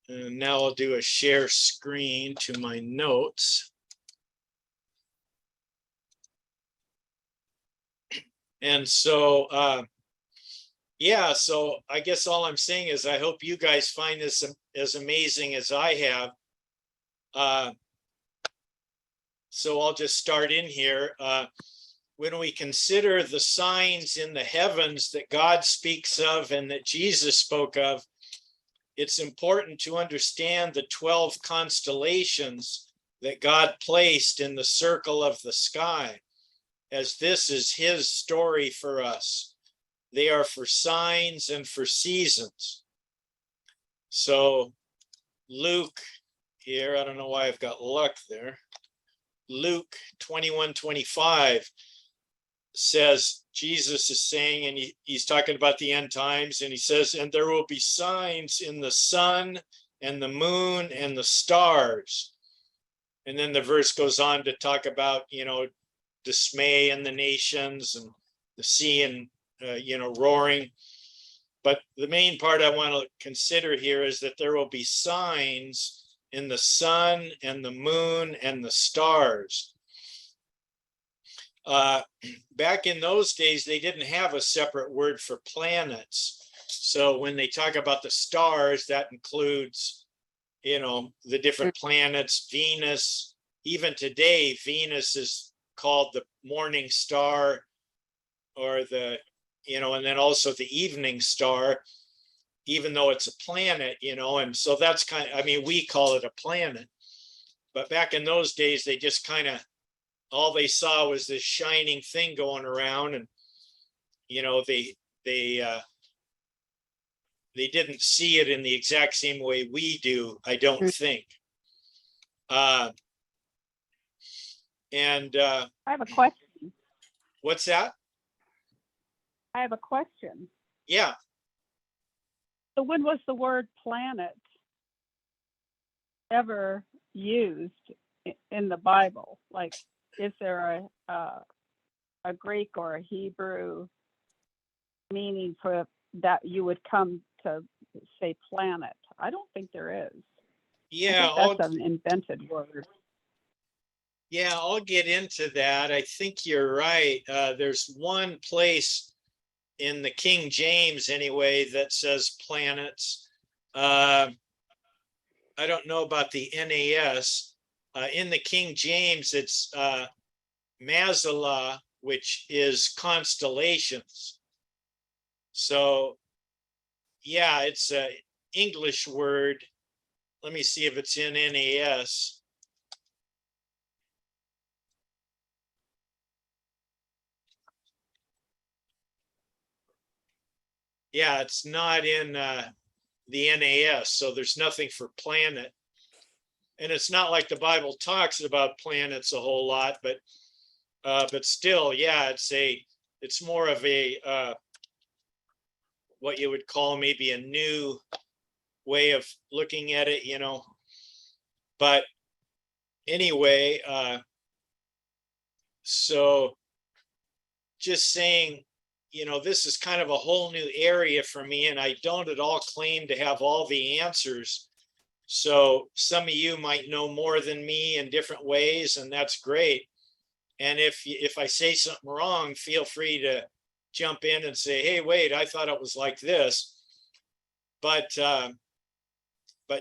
And now I'll do a share screen to my notes. And so, yeah, so I guess all I'm saying is I hope you guys find this as amazing as I have. So I'll just start in here. When we consider the signs in the heavens that God speaks of and that Jesus spoke of, it's important to understand the 12 constellations that God placed in the circle of the sky, as this is his story for us. They are for signs and for seasons. So Luke here, I don't know why I've got luck there. Luke 21:25 says, Jesus is saying, and he's talking about the end times, and he says, and there will be signs in the sun and the moon and the stars. And then the verse goes on to talk about, dismay in the nations and the sea and, roaring. But the main part I want to consider here is that there will be signs in the sun and the moon and the stars. Back in those days, they didn't have a separate word for planets. So when they talk about the stars, that includes, the different planets, Venus. Even today, Venus is called the morning star, or and then also the evening star, even though it's a planet, and so that's we call it a planet. But back in those days, they just all they saw was this shining thing going around, and they didn't see it in the exact same way we do, I don't think. I have a question. What's that? I have a question. Yeah. So when was the word planet ever used in the Bible? Like, is there a Greek or a Hebrew meaning for that you would come to say planet? I don't think there is. Yeah, I think that's an invented word. Yeah, I'll get into that. I think you're right. There's one place in the King James anyway that says planets. I don't know about the NAS. In the King James, it's Mazala, which is constellations. So, yeah, it's an English word. Let me see if it's in NAS. Yeah, it's not in the NAS, so there's nothing for planet. And it's not like the Bible talks about planets a whole lot, but still, yeah, it's more of a what you would call maybe a new way of looking at it, But anyway, so just saying, this is kind of a whole new area for me, and I don't at all claim to have all the answers. So some of you might know more than me in different ways, and that's great. And if I say something wrong, feel free to jump in and say, hey, wait, I thought it was like this. But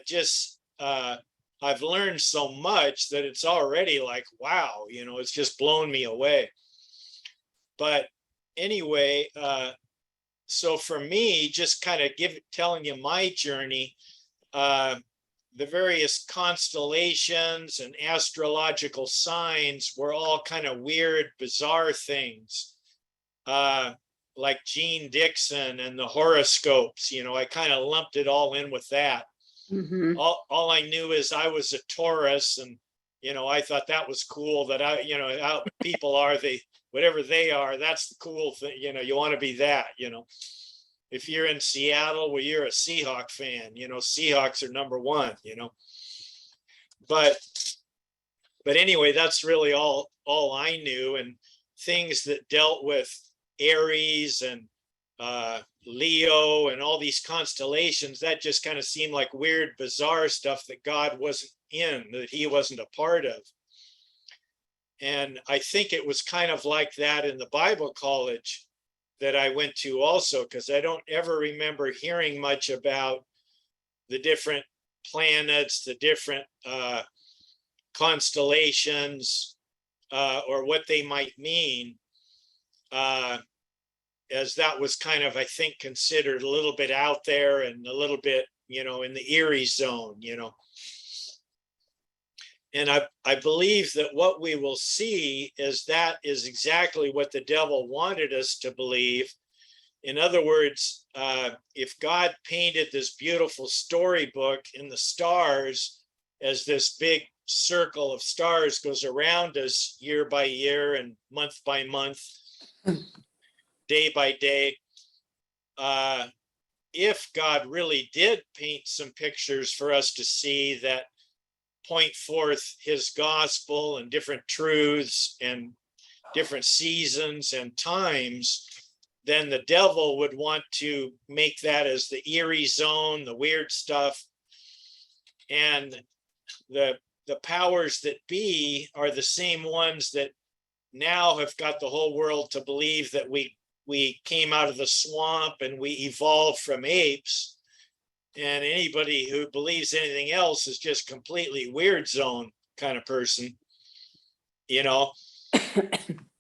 just I've learned so much that it's already like, wow, it's just blown me away. But anyway, so for me, just kind of telling you my journey, the various constellations and astrological signs were all kind of weird, bizarre things, like Gene Dixon and the horoscopes. I kind of lumped it all in with that. Mm-hmm. All I knew is I was a Taurus, and I thought that was cool. That how people are, whatever they are, that's the cool thing. You want to be that. If you're in Seattle, well, you're a Seahawk fan. Seahawks are number one. But anyway, that's really all I knew, and things that dealt with Aries and Leo and all these constellations, that just kind of seemed like weird, bizarre stuff that God wasn't in, that he wasn't a part of. And I think it was kind of like that in the Bible college that I went to also, because I don't ever remember hearing much about the different planets, the different constellations, or what they might mean, as that was kind of, I think, considered a little bit out there and a little bit, in the eerie zone, And I believe that what we will see is that is exactly what the devil wanted us to believe. In other words, if God painted this beautiful storybook in the stars as this big circle of stars goes around us year by year and month by month, day by day, if God really did paint some pictures for us to see that point forth his gospel and different truths and different seasons and times, then the devil would want to make that as the eerie zone, the weird stuff. And the powers that be are the same ones that now have got the whole world to believe that we came out of the swamp and we evolved from apes. And anybody who believes anything else is just completely weird zone kind of person,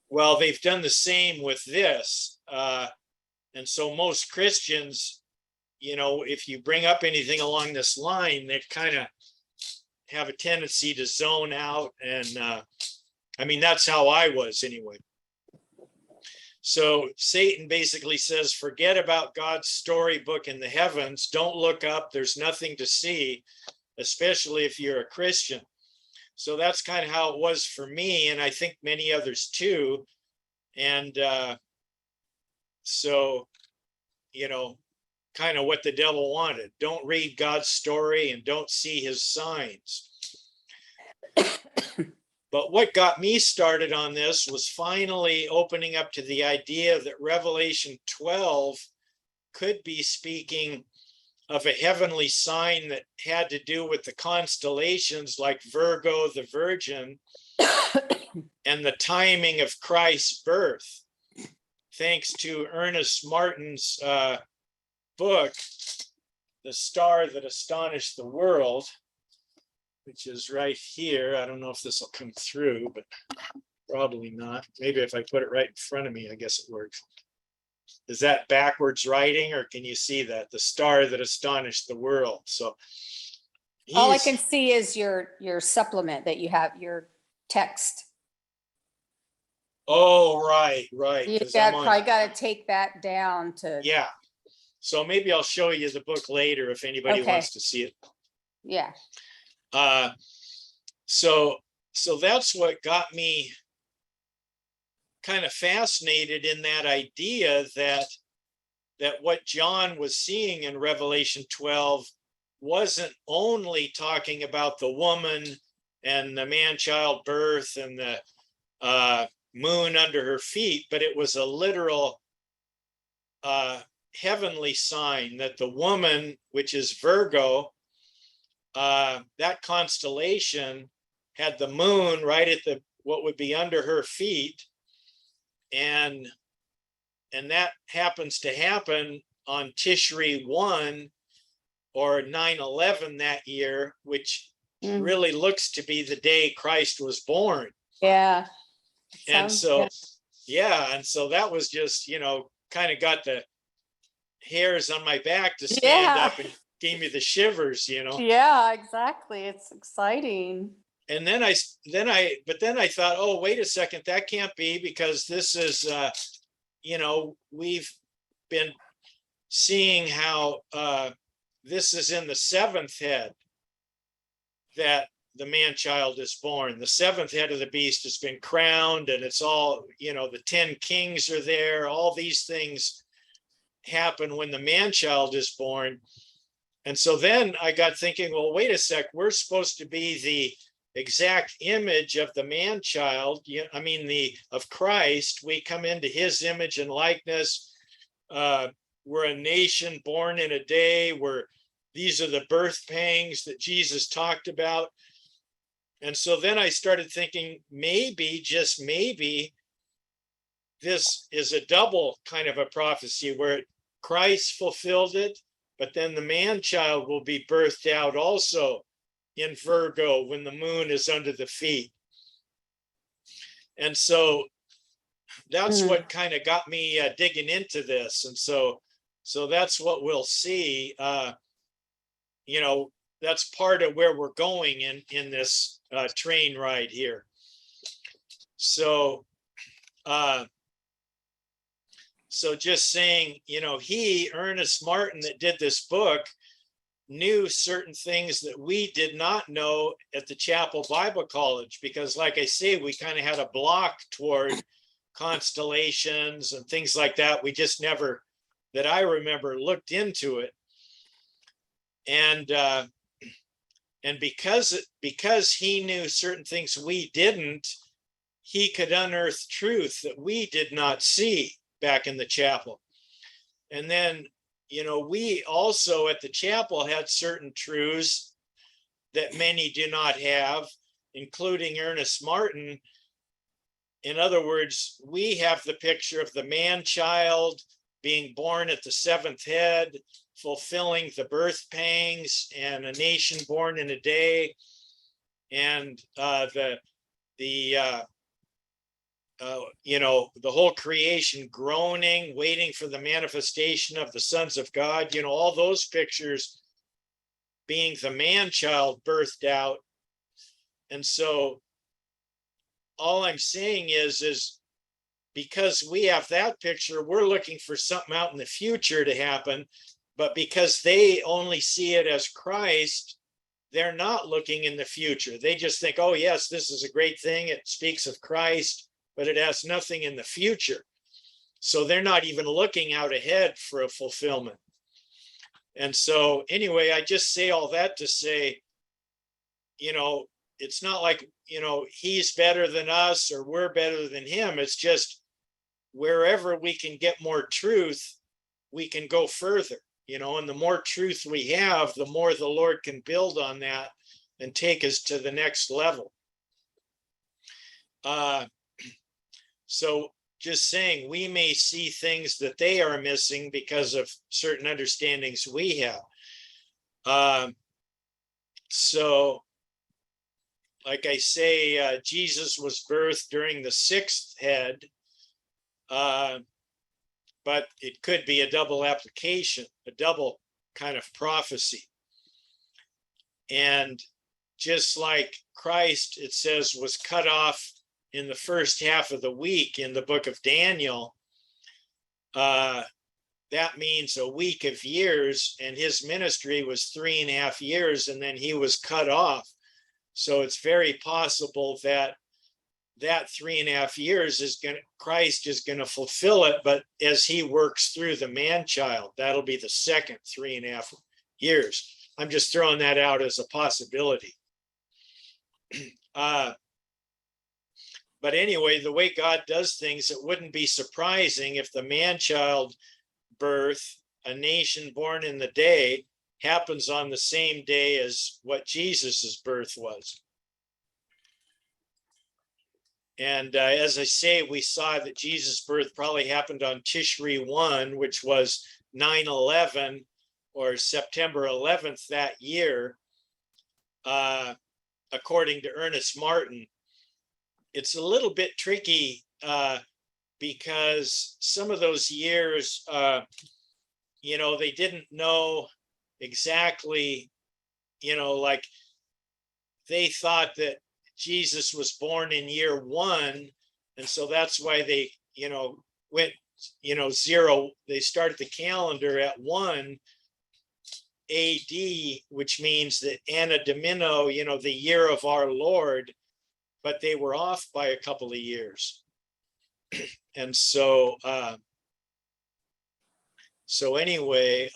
Well, they've done the same with this. And so most Christians, if you bring up anything along this line, they kind of have a tendency to zone out. And that's how I was anyway. So Satan basically says, forget about God's storybook in the heavens. Don't look up. There's nothing to see, especially if you're a Christian. So that's kind of how it was for me. And I think many others too. And so, kind of what the devil wanted. Don't read God's story and don't see his signs. But what got me started on this was finally opening up to the idea that Revelation 12 could be speaking of a heavenly sign that had to do with the constellations like Virgo, the Virgin, and the timing of Christ's birth. Thanks to Ernest Martin's book, The Star That Astonished the World, which is right here. I don't know if this will come through, but probably not. Maybe if I put it right in front of me, I guess it works. Is that backwards writing, or can you see that? The Star That Astonished the World. So all I can see is your supplement that you have, your text. Oh, right. You probably got to take that down to. Yeah. So maybe I'll show you the book later if anybody wants to see it. Yeah. So that's what got me kind of fascinated in that idea that what John was seeing in Revelation 12 wasn't only talking about the woman and the man-child birth and the moon under her feet, but it was a literal heavenly sign that the woman, which is Virgo, that constellation had the moon right at what would be under her feet, and that happens to happen on Tishri 1 or 9/11 that year, which really looks to be the day Christ was born. Yeah. And so that was just, kind of got the hairs on my back to stand up and gave me the shivers, Yeah, exactly. It's exciting. And then I thought, oh, wait a second, that can't be, because this is, we've been seeing how this is in the seventh head that the man-child is born. The seventh head of the beast has been crowned, and it's all, the 10 kings are there. All these things happen when the man-child is born. And so then I got thinking, well, wait a sec, we're supposed to be the exact image of the man-child, of Christ. We come into his image and likeness. we're a nation born in a day, these are the birth pangs that Jesus talked about. And so then I started thinking, maybe, just maybe, this is a double kind of a prophecy where Christ fulfilled it, but then the man-child will be birthed out also in Virgo when the moon is under the feet. And so that's what kind of got me digging into this. And so that's what we'll see. You know, that's part of where we're going in this train ride here. So just saying, you know, Ernest Martin, that did this book, knew certain things that we did not know at the Chapel Bible College, because like I say, we kind of had a block toward constellations and things like that. We just never, that I remember, looked into it. And because he knew certain things we didn't, he could unearth truth that we did not see back in the chapel. And then, you know, we also at the chapel had certain truths that many do not have, including Ernest Martin. In other words, we have the picture of the man-child being born at the seventh head, fulfilling the birth pangs, and a nation born in a day, and you know, the whole creation groaning, waiting for the manifestation of the sons of God, you know, all those pictures being the man-child birthed out. And so all I'm saying is because we have that picture, we're looking for something out in the future to happen, but because they only see it as Christ, they're not looking in the future. They just think, oh yes, this is a great thing, it speaks of Christ, but it has nothing in the future. So they're not even looking out ahead for a fulfillment. And so anyway, I just say all that to say, you know, it's not like, you know, he's better than us or we're better than him. It's just wherever we can get more truth, we can go further, you know, and the more truth we have, the more the Lord can build on that and take us to the next level. So just saying, we may see things that they are missing because of certain understandings we have. So like I say, Jesus was birthed during the sixth head, but it could be a double application, a double kind of prophecy. And just like Christ, it says, was cut off in the first half of the week in the book of Daniel, that means a week of years, and his ministry was 3.5 years, and then he was cut off. So it's very possible that 3.5 years Christ is going to fulfill it, but as he works through the man-child, that'll be the second 3.5 years. I'm just throwing that out as a possibility. But anyway, the way God does things, it wouldn't be surprising if the man-child birth, a nation born in the day, happens on the same day as what Jesus's birth was. And as I say, we saw that Jesus' birth probably happened on Tishri 1, which was 9/11 or September 11th that year, according to Ernest Martin. It's a little bit tricky because some of those years, you know, they didn't know exactly, you know, like they thought that Jesus was born in year 1. And so that's why they, you know, went, you know, 0. They started the calendar at 1 AD, which means that Anno Domini, you know, the year of our Lord, but they were off by a couple of years. And so, anyway,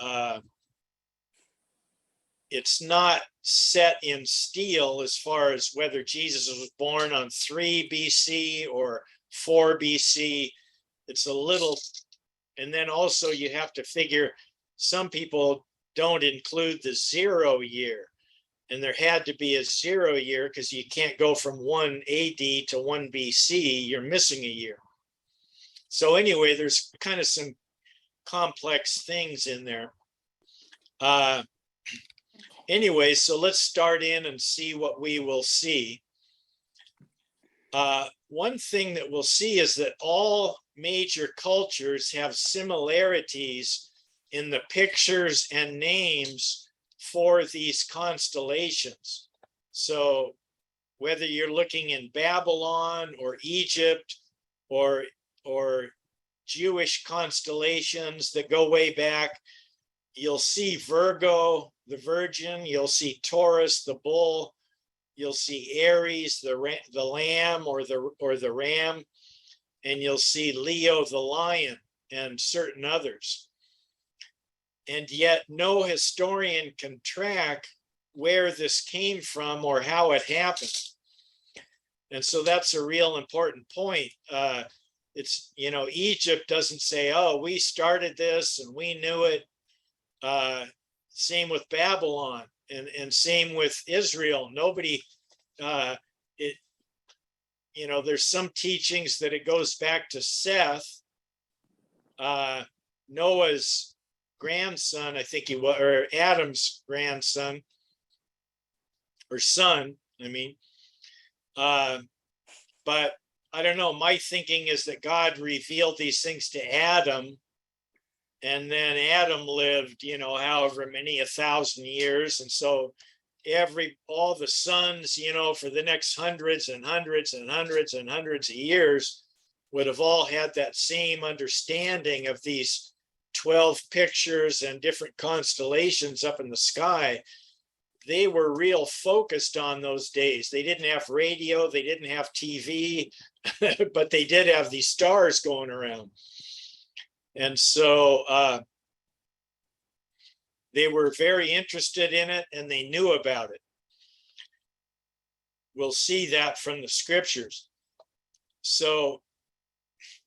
it's not set in steel as far as whether Jesus was born on 3 BC or 4 BC. It's a little And then also you have to figure, some people don't include the 0 year. And there had to be a 0 year because you can't go from 1 AD to 1 BC. You're missing a year. So anyway, there's kind of some complex things in there. Anyway, so let's start in and see what we will see. One thing that we'll see is that all major cultures have similarities in the pictures and names for these constellations. So whether you're looking in Babylon or Egypt or Jewish constellations that go way back, you'll see Virgo, the Virgin, you'll see Taurus, the bull, you'll see Aries, the lamb or the ram, and you'll see Leo, the lion, and certain others. And yet no historian can track where this came from or how it happened. And so that's a real important point. It's, you know, Egypt doesn't say, oh, we started this and we knew it. Same with Babylon and same with Israel. Nobody, you know, there's some teachings that it goes back to Seth, Noah's grandson, I think he was, or Adam's grandson or son, I mean. But I don't know, my thinking is that God revealed these things to Adam, and then Adam lived, you know, however many, 1,000 years. And so all the sons, you know, for the next hundreds and hundreds and hundreds and hundreds of years would have all had that same understanding of these 12 pictures and different constellations up in the sky. They were real focused on those days. They didn't have radio, they didn't have TV, but they did have these stars going around. And so they were very interested in it and they knew about it. We'll see that from the scriptures. So,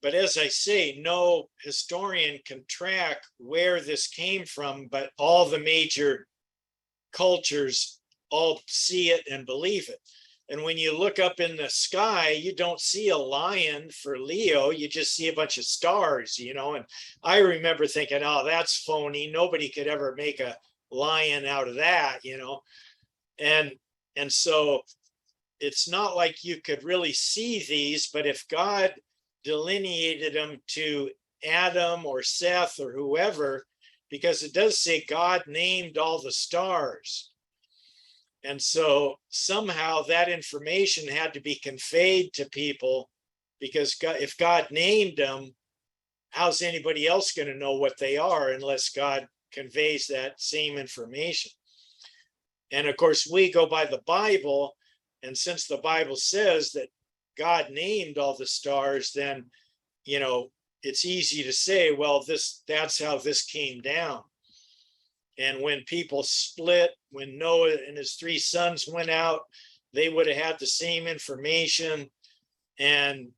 but as I say, no historian can track where this came from, but all the major cultures all see it and believe it. And when you look up in the sky, you don't see a lion for Leo, you just see a bunch of stars, you know. And I remember thinking, oh, that's phony. Nobody could ever make a lion out of that, you know. And so it's not like you could really see these, but if God delineated them to Adam or Seth or whoever, because it does say God named all the stars. And so somehow that information had to be conveyed to people, because God, if God named them, how's anybody else going to know what they are unless God conveys that same information? And of course, we go by the Bible. And since the Bible says that God named all the stars, then, you know, it's easy to say, well, that's how this came down. And when people split, when Noah and his 3 sons went out, they would have had the same information, and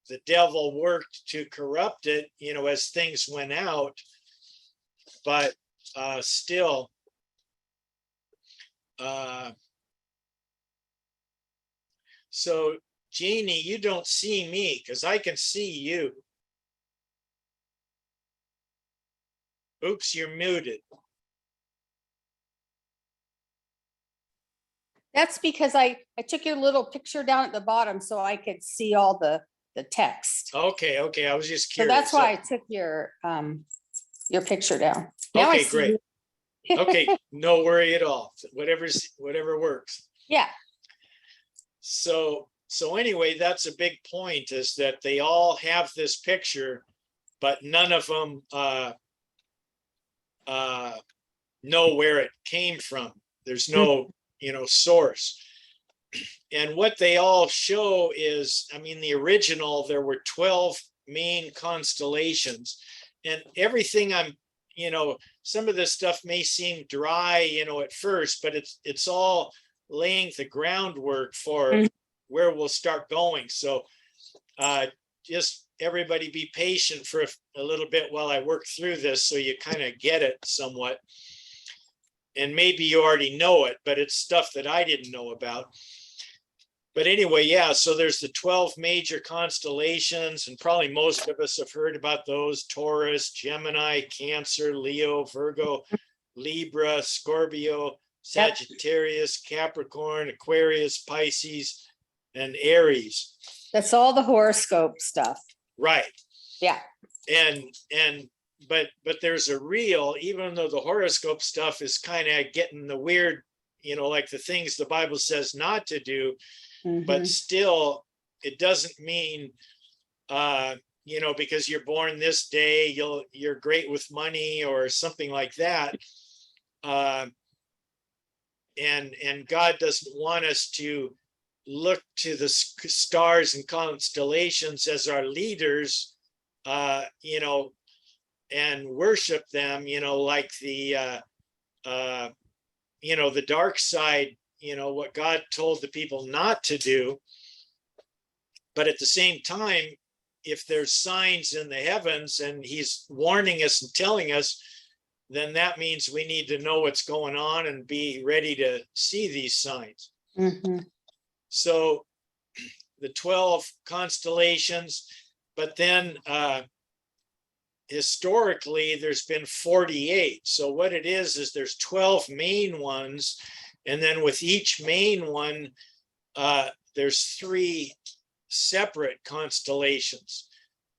the devil worked to corrupt it, you know, as things went out. But still, so Jeannie, you don't see me because I can see you. Oops, you're muted. That's because I took your little picture down at the bottom so I could see all the text. Okay, I was just So curious. that's why I took your picture down. Now I Okay, see great. you. Okay, no worry at all. Whatever works. Yeah. So anyway, that's a big point, is that they all have this picture, but none of them know where it came from. There's no, you know, source. And what they all show is, I mean, the original, there were 12 main constellations, and everything you know, some of this stuff may seem dry, you know, at first, but it's all laying the groundwork for where we'll start going. So just everybody be patient for a little bit while I work through this so you kind of get it somewhat. And maybe you already know it, but it's stuff that I didn't know about. But anyway, yeah, so there's the 12 major constellations, and probably most of us have heard about those: Taurus, Gemini, Cancer, Leo, Virgo, Libra, Scorpio, Sagittarius, Capricorn, Aquarius, Pisces, and Aries. That's all the horoscope stuff. Right. Yeah. But there's a real, even though the horoscope stuff is kind of getting the weird, like the things the Bible says not to do, but still it doesn't mean, because you're born this day, you're great with money or something like that. And God doesn't want us to look to the stars and constellations as our leaders, and worship them, like the dark side, what God told the people not to do. But at the same time, if there's signs in the heavens and he's warning us and telling us, then that means we need to know what's going on and be ready to see these signs. So the 12 constellations, but then historically there's been 48. So what it is there's 12 main ones, and then with each main one, there's 3 separate constellations.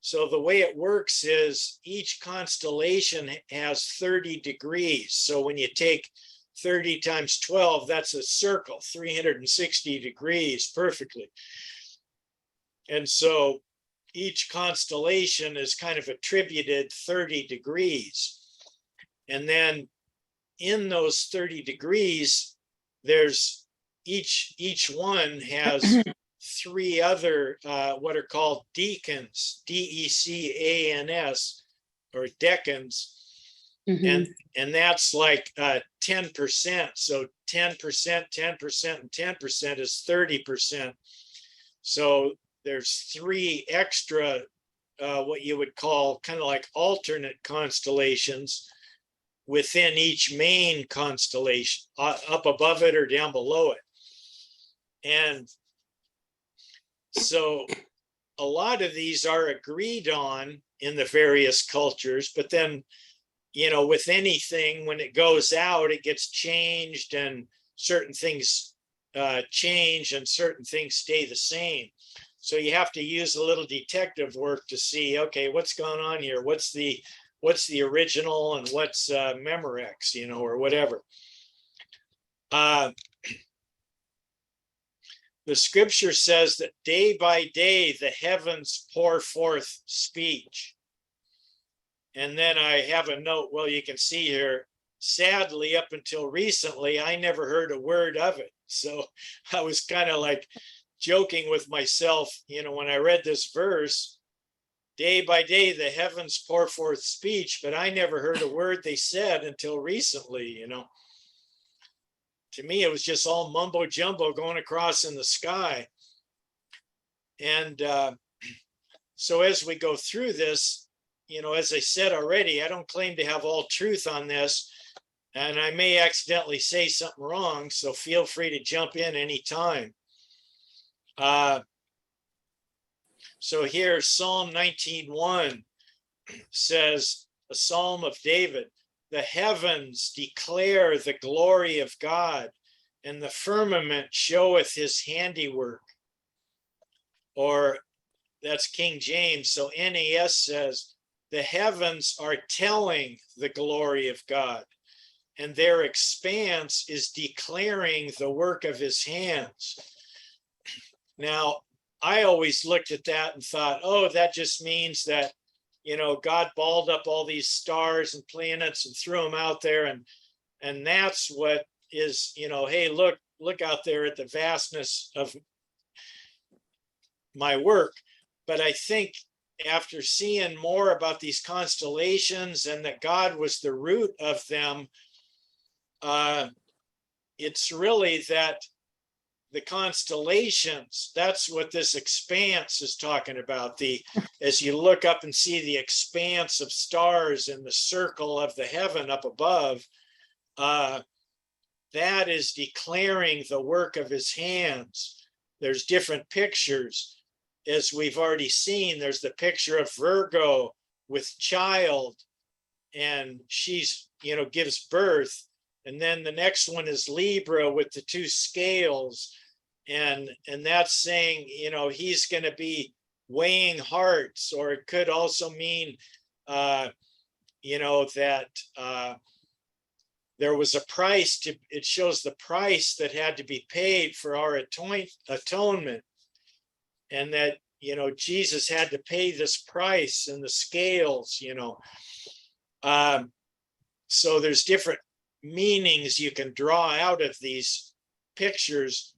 So the way it works is each constellation has 30 degrees. So when you take 30 times 12, that's a circle, 360 degrees perfectly. And so each constellation is kind of attributed 30 degrees. And then in those 30 degrees, there's each one has 3 other what are called decans, D-E-C-A-N-S, or decans. And that's like 10%. So 10%, 10%, and 10% is 30%. So there's 3 extra, what you would call kind of like alternate constellations within each main constellation, up above it or down below it. And so a lot of these are agreed on in the various cultures, but then, with anything, when it goes out, it gets changed, and certain things change and certain things stay the same. So you have to use a little detective work to see, okay, what's going on here? What's the original and what's Memorex, or whatever. The scripture says that day by day the heavens pour forth speech. And then I have a note, well, you can see here, sadly, up until recently, I never heard a word of it. So I was kind of like joking with myself, when I read this verse, day by day the heavens pour forth speech, but I never heard a word they said until recently, To me, it was just all mumbo jumbo going across in the sky. And so as we go through this, as I said already, I don't claim to have all truth on this, and I may accidentally say something wrong, so feel free to jump in anytime. So here, Psalm 19:1 says, a psalm of David, the heavens declare the glory of God, and the firmament showeth his handiwork. Or that's King James. So NAS says, the heavens are telling the glory of God, and their expanse is declaring the work of his hands. Now, I always looked at that and thought, oh, that just means that, God balled up all these stars and planets and threw them out there. And that's what is, hey, look out there at the vastness of my work. But I think after seeing more about these constellations and that God was the root of them, it's really that the constellations, that's what this expanse is talking about. As you look up and see the expanse of stars in the circle of the heaven up above, that is declaring the work of his hands. There's different pictures. As we've already seen, there's the picture of Virgo with child, and she's, gives birth. And then the next one is Libra with the two scales. And that's saying, he's going to be weighing hearts, or it could also mean, that there was a price it shows the price that had to be paid for our atonement. And that, Jesus had to pay this price in the scales, so there's different meanings you can draw out of these pictures,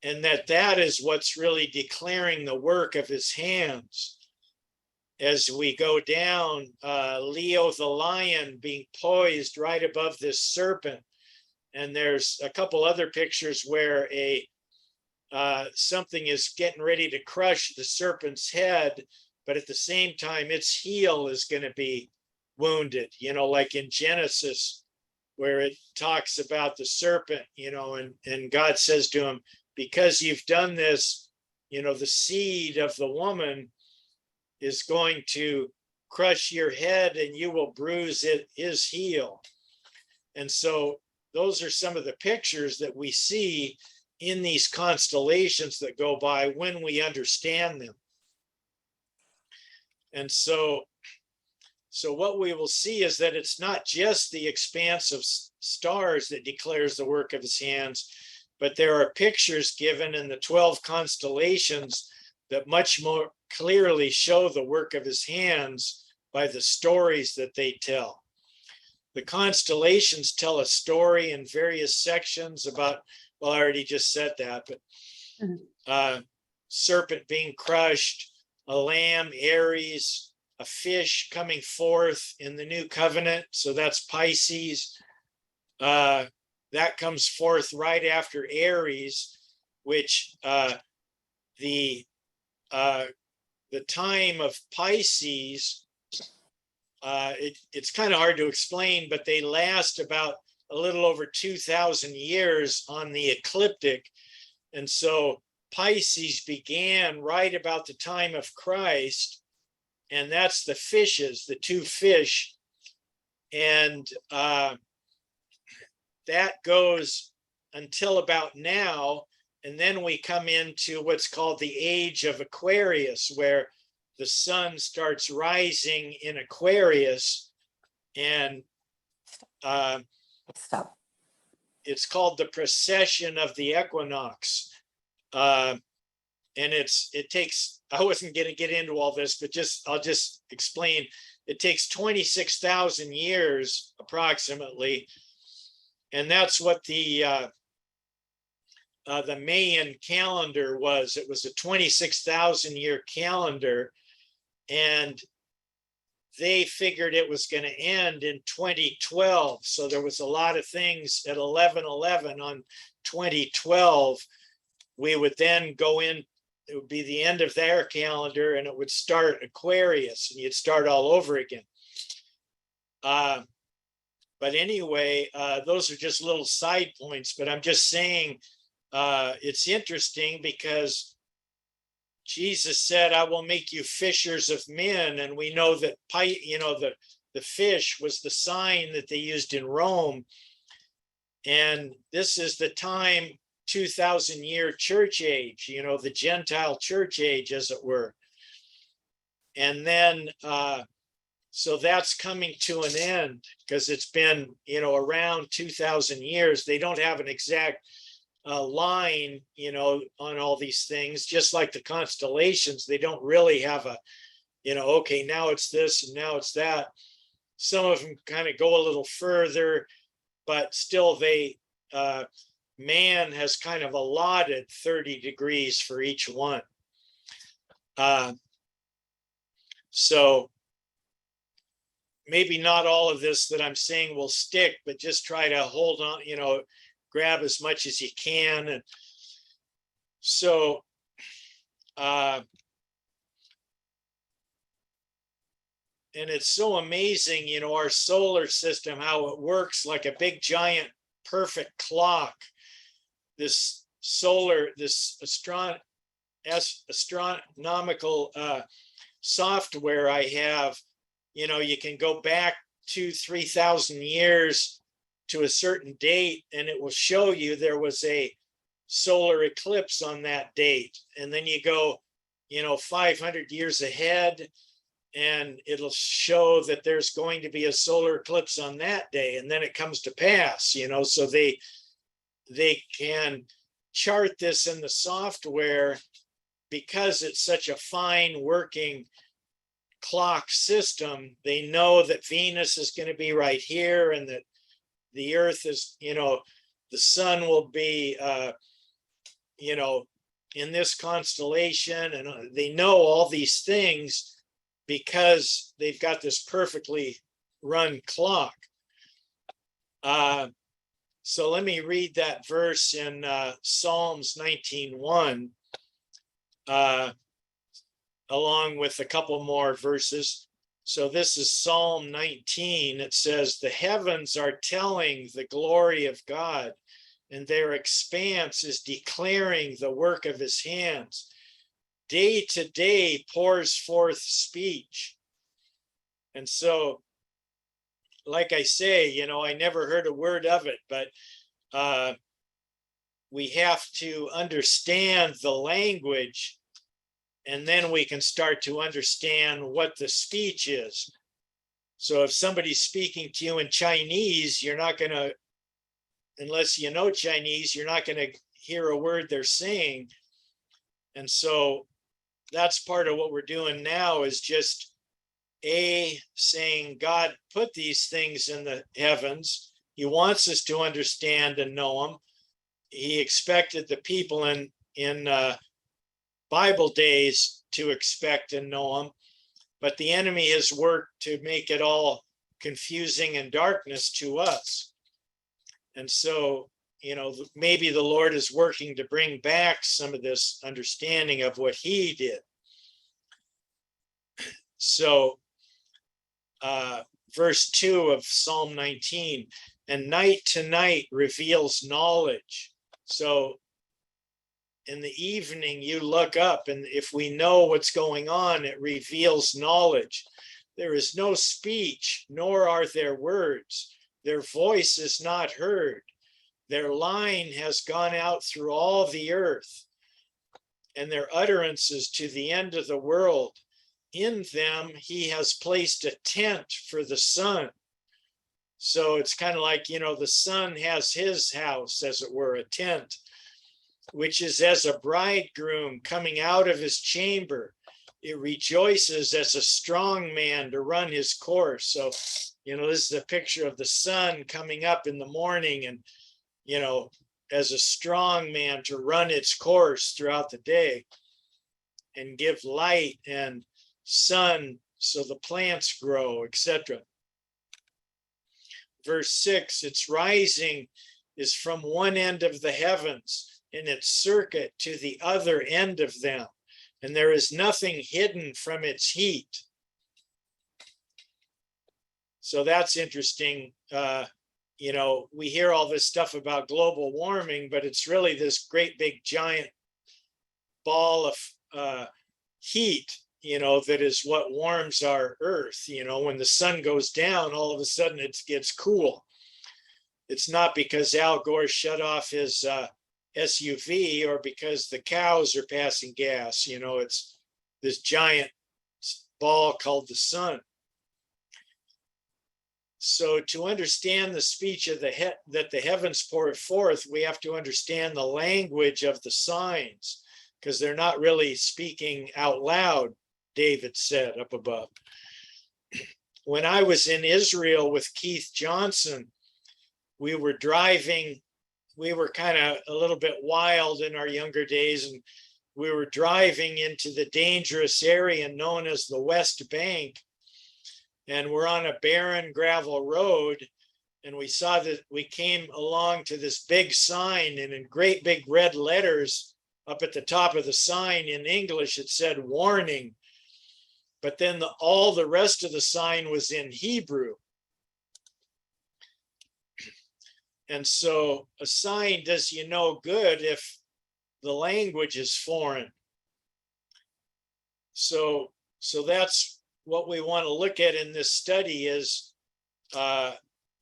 and that is what's really declaring the work of his hands. As we go down, Leo the lion being poised right above this serpent. And there's a couple other pictures where something is getting ready to crush the serpent's head, but at the same time, its heel is going to be wounded, like in Genesis, where it talks about the serpent, and God says to him, because you've done this, the seed of the woman is going to crush your head and you will bruise his heel. And so those are some of the pictures that we see in these constellations that go by when we understand them. And so what we will see is that it's not just the expanse of stars that declares the work of his hands, but there are pictures given in the 12 constellations that much more clearly show the work of his hands by the stories that they tell. The constellations tell a story in various sections about, well, I already just said that, but serpent being crushed, a lamb, Aries, a fish coming forth in the new covenant. So that's Pisces. That comes forth right after Aries, which the time of Pisces, it's kind of hard to explain, but they last about a little over 2,000 years on the ecliptic. And so Pisces began right about the time of Christ, and that's the fishes, the two fish. And that goes until about now. And then we come into what's called the age of Aquarius, where the sun starts rising in Aquarius, and it's called the precession of the equinox. And it takes, I wasn't going to get into all this, but I'll just explain. It takes 26,000 years approximately. And that's what the Mayan calendar was. It was a 26,000 year calendar, and they figured it was going to end in 2012. So there was a lot of things at 11/11 on 2012. We would then go in, it would be the end of their calendar, and it would start Aquarius, and you'd start all over again. But anyway, those are just little side points, but I'm just saying, it's interesting because Jesus said, I will make you fishers of men. And we know that, the fish was the sign that they used in Rome. And this is the time, 2,000 year church age, the Gentile church age, as it were. And then, so that's coming to an end because it's been, around 2,000 years. They don't have an exact line, on all these things, just like the constellations. They don't really have a, okay, now it's this and now it's that. Some of them kind of go a little further, but still man has kind of allotted 30 degrees for each one. So maybe not all of this that I'm saying will stick, but just try to hold on, grab as much as you can. So, and it's so amazing, you know, our solar system, how it works like a big, giant, perfect clock. This solar, this astronomical software I have, you know, you can go back 2,000-3,000 years to a certain date, and it will show you there was a solar eclipse on that date. And then you go, you know, 500 years ahead, and it'll show that there's going to be a solar eclipse on that day, and then it comes to pass, you know. So they can chart this in the software because it's such a fine working clock system. They know that Venus is going to be right here, and that the Earth is, you know, the sun will be, you know, in this constellation, and they know all these things because they've got this perfectly run clock. So let me read that verse in Psalms 19:1, along with a couple more verses. So this is Psalm 19. It says, "The heavens are telling the glory of God, and their expanse is declaring the work of his hands. Day to day pours forth speech." And so, like I say, you know, I never heard a word of it, but we have to understand the language, and then we can start to understand what the speech is. So if somebody's speaking to you in Chinese, you're not going to, unless you know Chinese, you're not going to hear a word they're saying. And so that's part of what we're doing now, is just saying God put these things in the heavens. He wants us to understand and know them. He expected the people in Bible days to expect and know them, but the enemy has worked to make it all confusing and darkness to us. And so, you know, maybe the Lord is working to bring back some of this understanding of what he did. So verse 2 of Psalm 19, "And night to night reveals knowledge." So in the evening, you look up, and if we know what's going on, it reveals knowledge. "There is no speech, nor are there words. Their voice is not heard. Their line has gone out through all the earth, and their utterances to the end of the world. In them he has placed a tent for the sun." So it's kind of like, you know, the sun has his house, as it were, a tent, "which is as a bridegroom coming out of his chamber. It rejoices as a strong man to run his course." So, you know, this is a picture of the sun coming up in the morning, and, you know, as a strong man to run its course throughout the day and give light and sun so the plants grow, etc. Verse 6, "Its rising is from one end of the heavens, and its circuit to the other end of them, and there is nothing hidden from its heat." So that's interesting. You know, we hear all this stuff about global warming, but it's really this great big giant ball of heat, you know, that is what warms our earth. You know, when the sun goes down, all of a sudden it gets cool. It's not because Al Gore shut off his SUV or because the cows are passing gas. You know, it's this giant ball called the sun. So to understand the speech of that the heavens pour forth, we have to understand the language of the signs, because they're not really speaking out loud, David said up above. When I was in Israel with Keith Johnson, we were driving. We were kind of a little bit wild in our younger days, and we were driving into the dangerous area known as the West Bank. And we're on a barren gravel road, and we saw that we came along to this big sign, and in great big red letters up at the top of the sign in English, it said warning. But then all the rest of the sign was in Hebrew. And so a sign does you no good if the language is foreign. So that's what we want to look at in this study is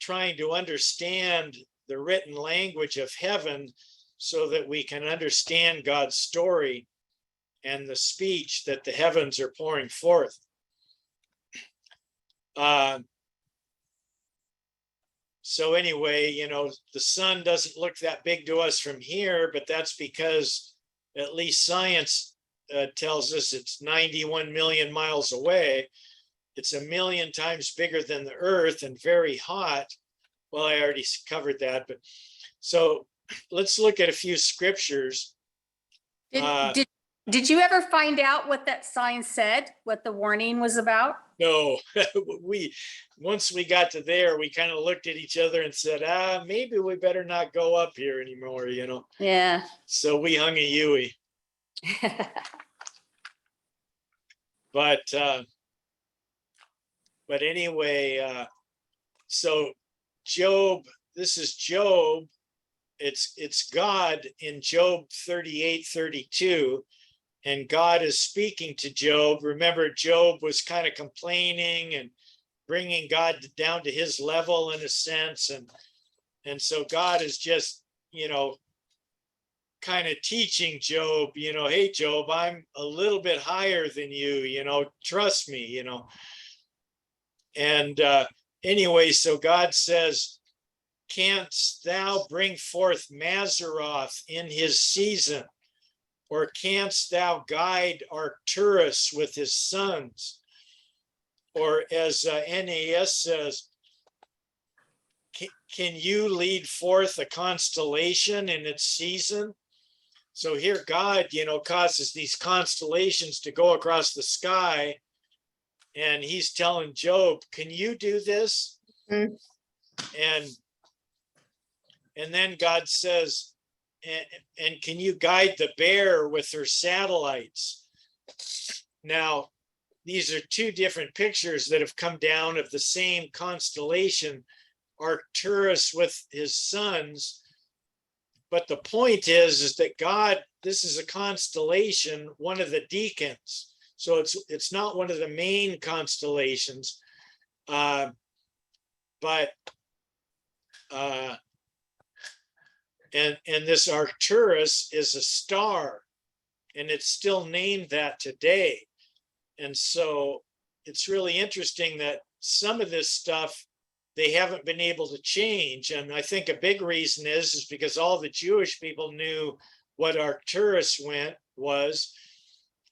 trying to understand the written language of heaven so that we can understand God's story and the speech that the heavens are pouring forth. So anyway, you know, the sun doesn't look that big to us from here, but that's because at least science tells us it's 91 million miles away. It's 1 million times bigger than the Earth and very hot. Well, I already covered that, but so let's look at a few scriptures. Did you ever find out what that sign said, what the warning was about? No, once we got to there, we kind of looked at each other and said, maybe we better not go up here anymore, you know? Yeah. So we hung a Yui. But anyway, so Job, this is Job. It's God in Job 38:32. And God is speaking to Job. Remember, Job was kind of complaining and bringing God down to his level in a sense. And so God is just, you know, kind of teaching Job, you know, hey, Job, I'm a little bit higher than you know, trust me, you know. And anyway, so God says, canst thou bring forth Mazzaroth in his season? Or canst thou guide Arcturus with his sons? Or as NAS says, can you lead forth a constellation in its season? So here God, you know, causes these constellations to go across the sky. And he's telling Job, can you do this? Mm-hmm. And then God says, and can you guide the bear with her satellites? Now, these are two different pictures that have come down of the same constellation, Arcturus with his sons. But the point is that God, this is a constellation, one of the deacons. So it's not one of the main constellations, but and this Arcturus is a star, and it's still named that today. And so it's really interesting that some of this stuff they haven't been able to change. And I think a big reason is because all the Jewish people knew what Arcturus was.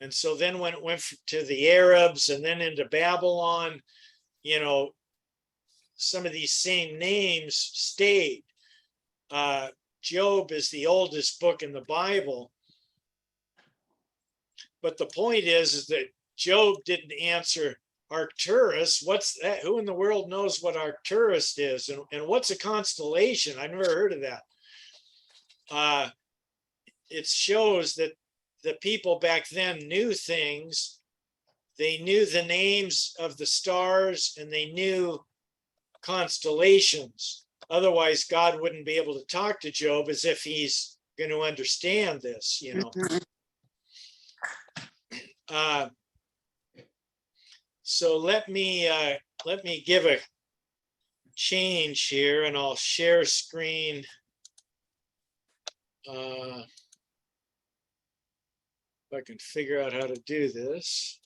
And so then when it went to the Arabs and then into Babylon, you know, some of these same names stayed. Job is the oldest book in the Bible. But the point is that Job didn't answer Arcturus. What's that? Who in the world knows what Arcturus is? And what's a constellation? I've never heard of that. It shows that the people back then knew things. They knew the names of the stars and they knew constellations. Otherwise, God wouldn't be able to talk to Job as if he's going to understand this, you know. So let me give a change here, and I'll share screen. If I can figure out how to do this.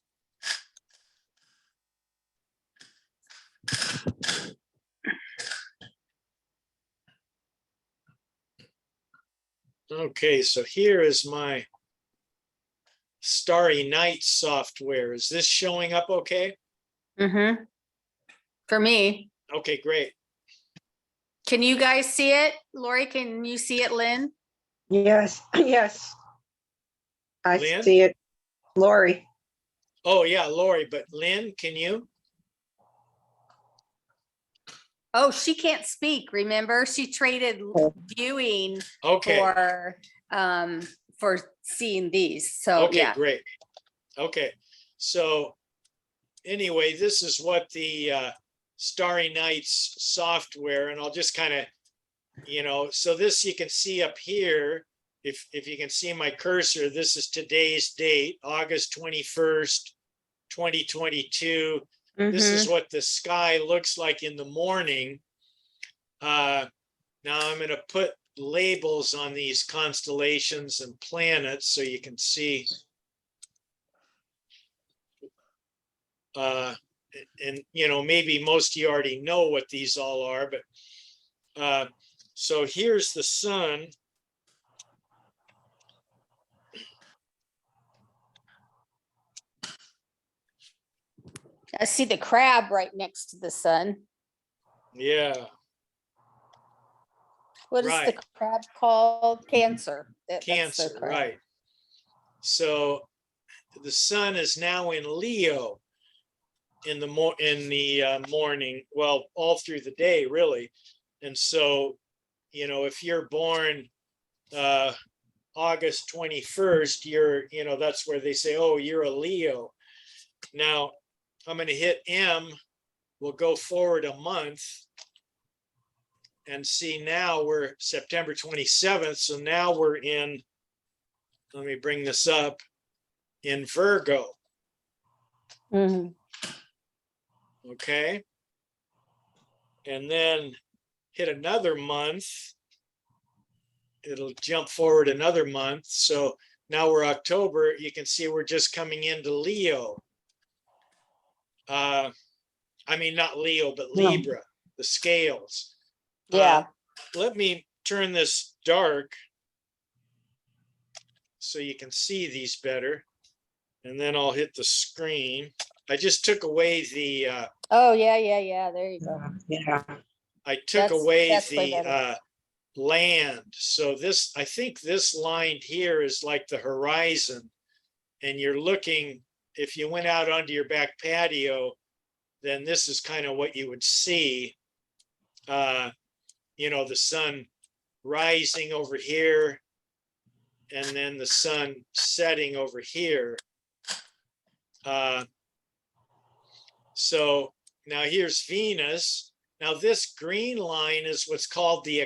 Okay, so here is my Starry Night software. Is this showing up okay? Mm-hmm. For me. Okay, great. Can you guys see it? Lori, can you see it, Lynn? Yes, yes. I Lynn? see it. Lori. Oh, yeah, Lori, but Lynn, can you? Oh, she can't speak, remember? She traded viewing Okay. for seeing these. So, Okay, yeah. great. Okay, so anyway, this is what the Starry Nights software, and I'll just kind of, so this you can see up here. If you can see my cursor, this is today's date, August 21st, 2022. This is what the sky looks like in the morning. Now I'm going to put labels on these constellations and planets so you can see. And maybe most of you already know what these all are, but so here's the sun. I see the crab right next to the sun. Yeah. What is the crab called? Cancer. That's the Cancer, crab. right. So the sun is now in Leo in the morning, well, all through the day, really. And so, if you're born August 21st, that's where they say, oh, you're a Leo. Now, I'm going to hit M. We'll go forward a month and see now we're September 27th. So now we're in, let me bring this up, in Virgo. Okay. And then hit another month. It'll jump forward another month. So now we're October. You can see we're just coming into Leo. I mean, not Leo, but Libra, the scales. Yeah. Let me turn this dark so you can see these better. And then I'll hit the screen. I just took away the. Oh, yeah. There you go. Yeah. I took away that's way the better. land. So this, I think this line here is like the horizon. And you're looking, if you went out onto your back patio, then this is kind of what you would see. The sun rising over here, and then the sun setting over here. So now here's Venus. Now this green line is what's called the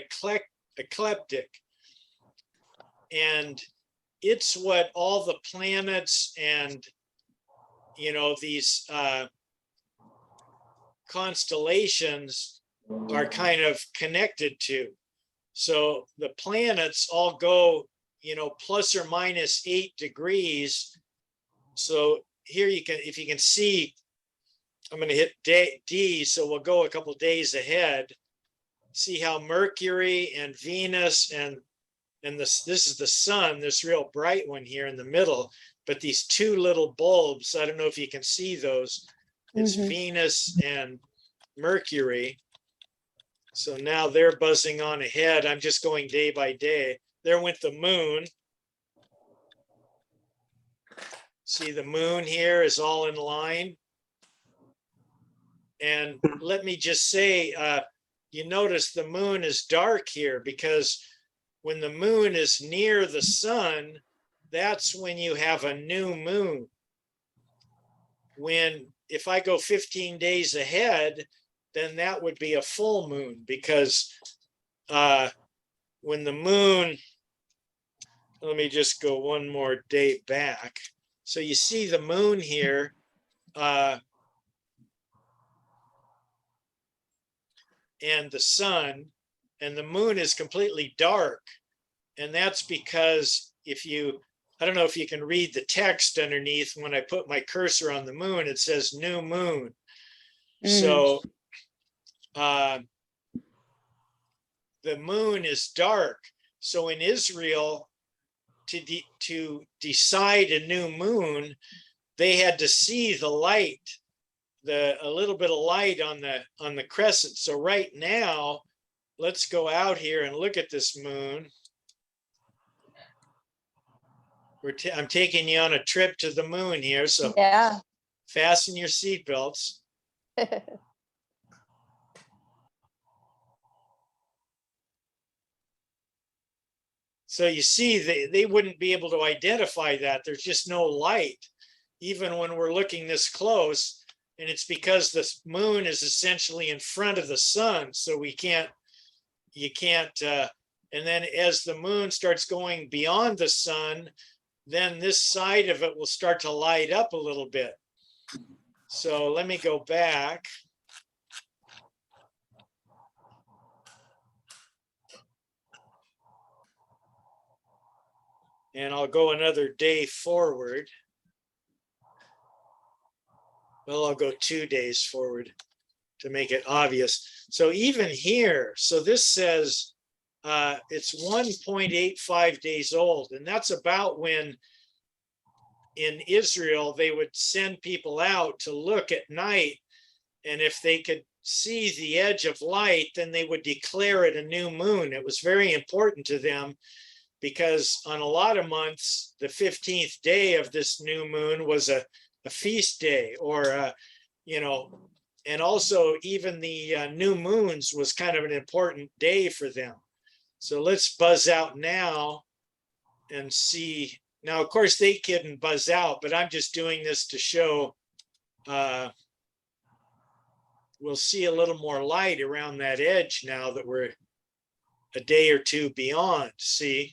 ecliptic. And it's what all the planets and, these constellations are kind of connected to. So the planets all go, plus or minus 8 degrees. So here you can, if you can see, I'm going to hit D, so we'll go a couple days ahead. See how Mercury and Venus and this is the sun, this real bright one here in the middle, but these two little bulbs, I don't know if you can see those. It's Venus and Mercury. So now they're buzzing on ahead. I'm just going day by day. There went the moon. See, the moon here is all in line. And let me just say, you notice the moon is dark here because when the moon is near the sun, that's when you have a new moon. If I go 15 days ahead, then that would be a full moon because when the moon, let me just go one more day back. So you see the moon here, and the sun, and the moon is completely dark. And that's because I don't know if you can read the text underneath. When I put my cursor on the moon, it says new moon. So the moon is dark. So in Israel, to decide a new moon, they had to see the light, a little bit of light on the crescent. So right now, let's go out here and look at this moon. I'm taking you on a trip to the moon here, so yeah. Fasten your seatbelts. So you see, they wouldn't be able to identify that. There's just no light, even when we're looking this close. And it's because the moon is essentially in front of the sun. So you can't, and then as the moon starts going beyond the sun, then this side of it will start to light up a little bit. So let me go back. And I'll go another day forward. Well, I'll go 2 days forward to make it obvious. So even here, so this says it's 1.85 days old. And that's about when in Israel, they would send people out to look at night. And if they could see the edge of light, then they would declare it a new moon. It was very important to them because on a lot of months, the 15th day of this new moon was a feast day, or, you know, and also even the new moons was kind of an important day for them. So let's buzz out now and see. Now, of course, they couldn't buzz out, but I'm just doing this to show we'll see a little more light around that edge now that we're a day or two beyond. See?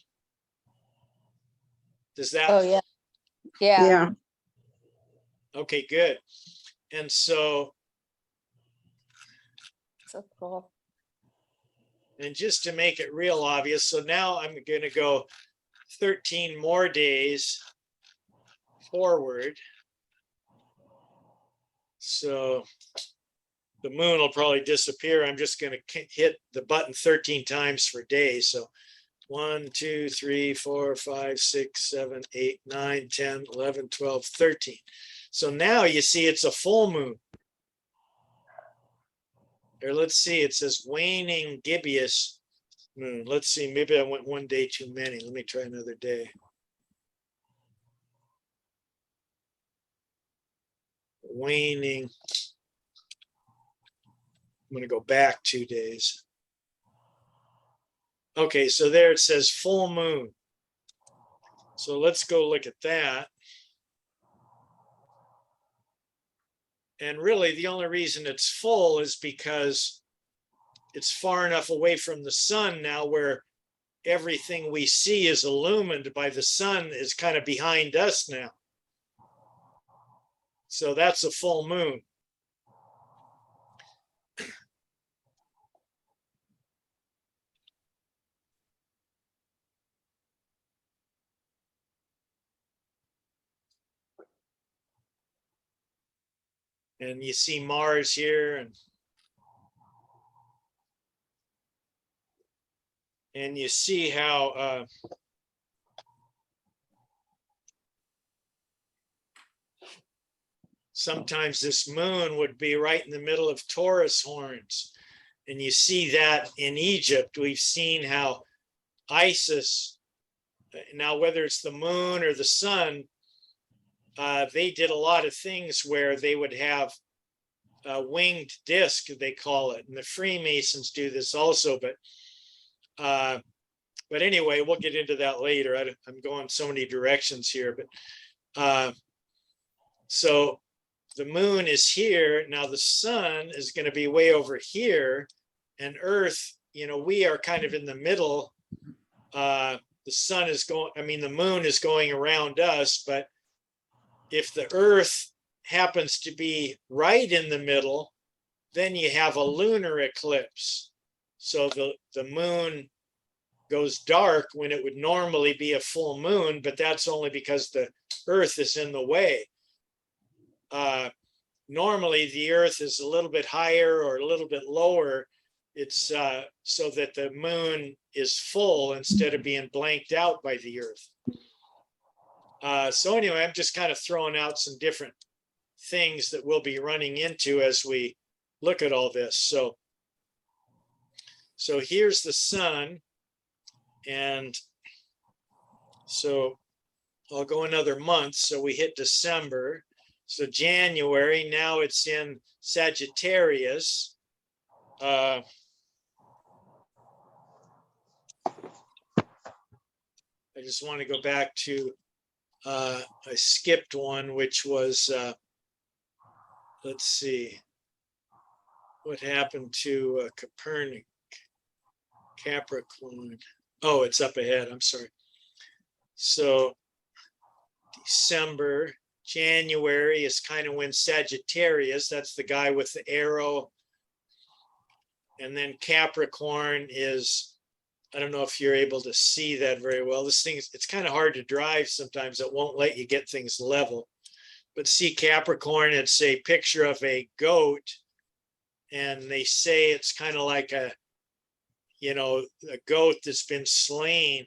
Does that? Oh, yeah. Yeah. Yeah. Okay, good. And so, So cool. and just to make it real obvious, so now I'm going to go 13 more days forward. So the moon will probably disappear. I'm just going to hit the button 13 times for days. So 1, 2, 3, 4, 5, 6, 7, 8, 9, 10, 11, 12, 13. So now you see it's a full moon. Or let's see, it says waning gibbous moon. Let's see, maybe I went 1 day too many. Let me try another day. Waning. I'm going to go back 2 days. Okay, so there it says full moon. So let's go look at that. And really the only reason it's full is because it's far enough away from the sun now where everything we see is illumined by the sun is kind of behind us now. So that's a full moon. And you see Mars here, and you see how sometimes this moon would be right in the middle of Taurus horns. And you see that in Egypt. We've seen how Isis, now whether it's the moon or the sun, they did a lot of things where they would have a winged disc, they call it. And the Freemasons do this also, but anyway, we'll get into that later. I'm going so many directions here, but so the moon is here. Now the sun is going to be way over here, and Earth, you know, we are kind of in the middle. The sun is going, I mean, the moon is going around us, but if the Earth happens to be right in the middle, then you have a lunar eclipse. So the moon goes dark when it would normally be a full moon, but that's only because the Earth is in the way. Normally the Earth is a little bit higher or a little bit lower. It's so that the moon is full instead of being blanked out by the Earth. So anyway, I'm just kind of throwing out some different things that we'll be running into as we look at all this. So here's the sun. And so I'll go another month. So we hit December. So January, now it's in Sagittarius. just want to go back to, I skipped one, which was, let's see, what happened to Copernic, Capricorn. Oh, it's up ahead. I'm sorry. So December, January is kind of when Sagittarius, that's the guy with the arrow. And then Capricorn is, I don't know if you're able to see that very well. This thing, it's kind of hard to drive sometimes. It won't let you get things level. But see Capricorn, it's a picture of a goat. And they say it's kind of like a goat that's been slain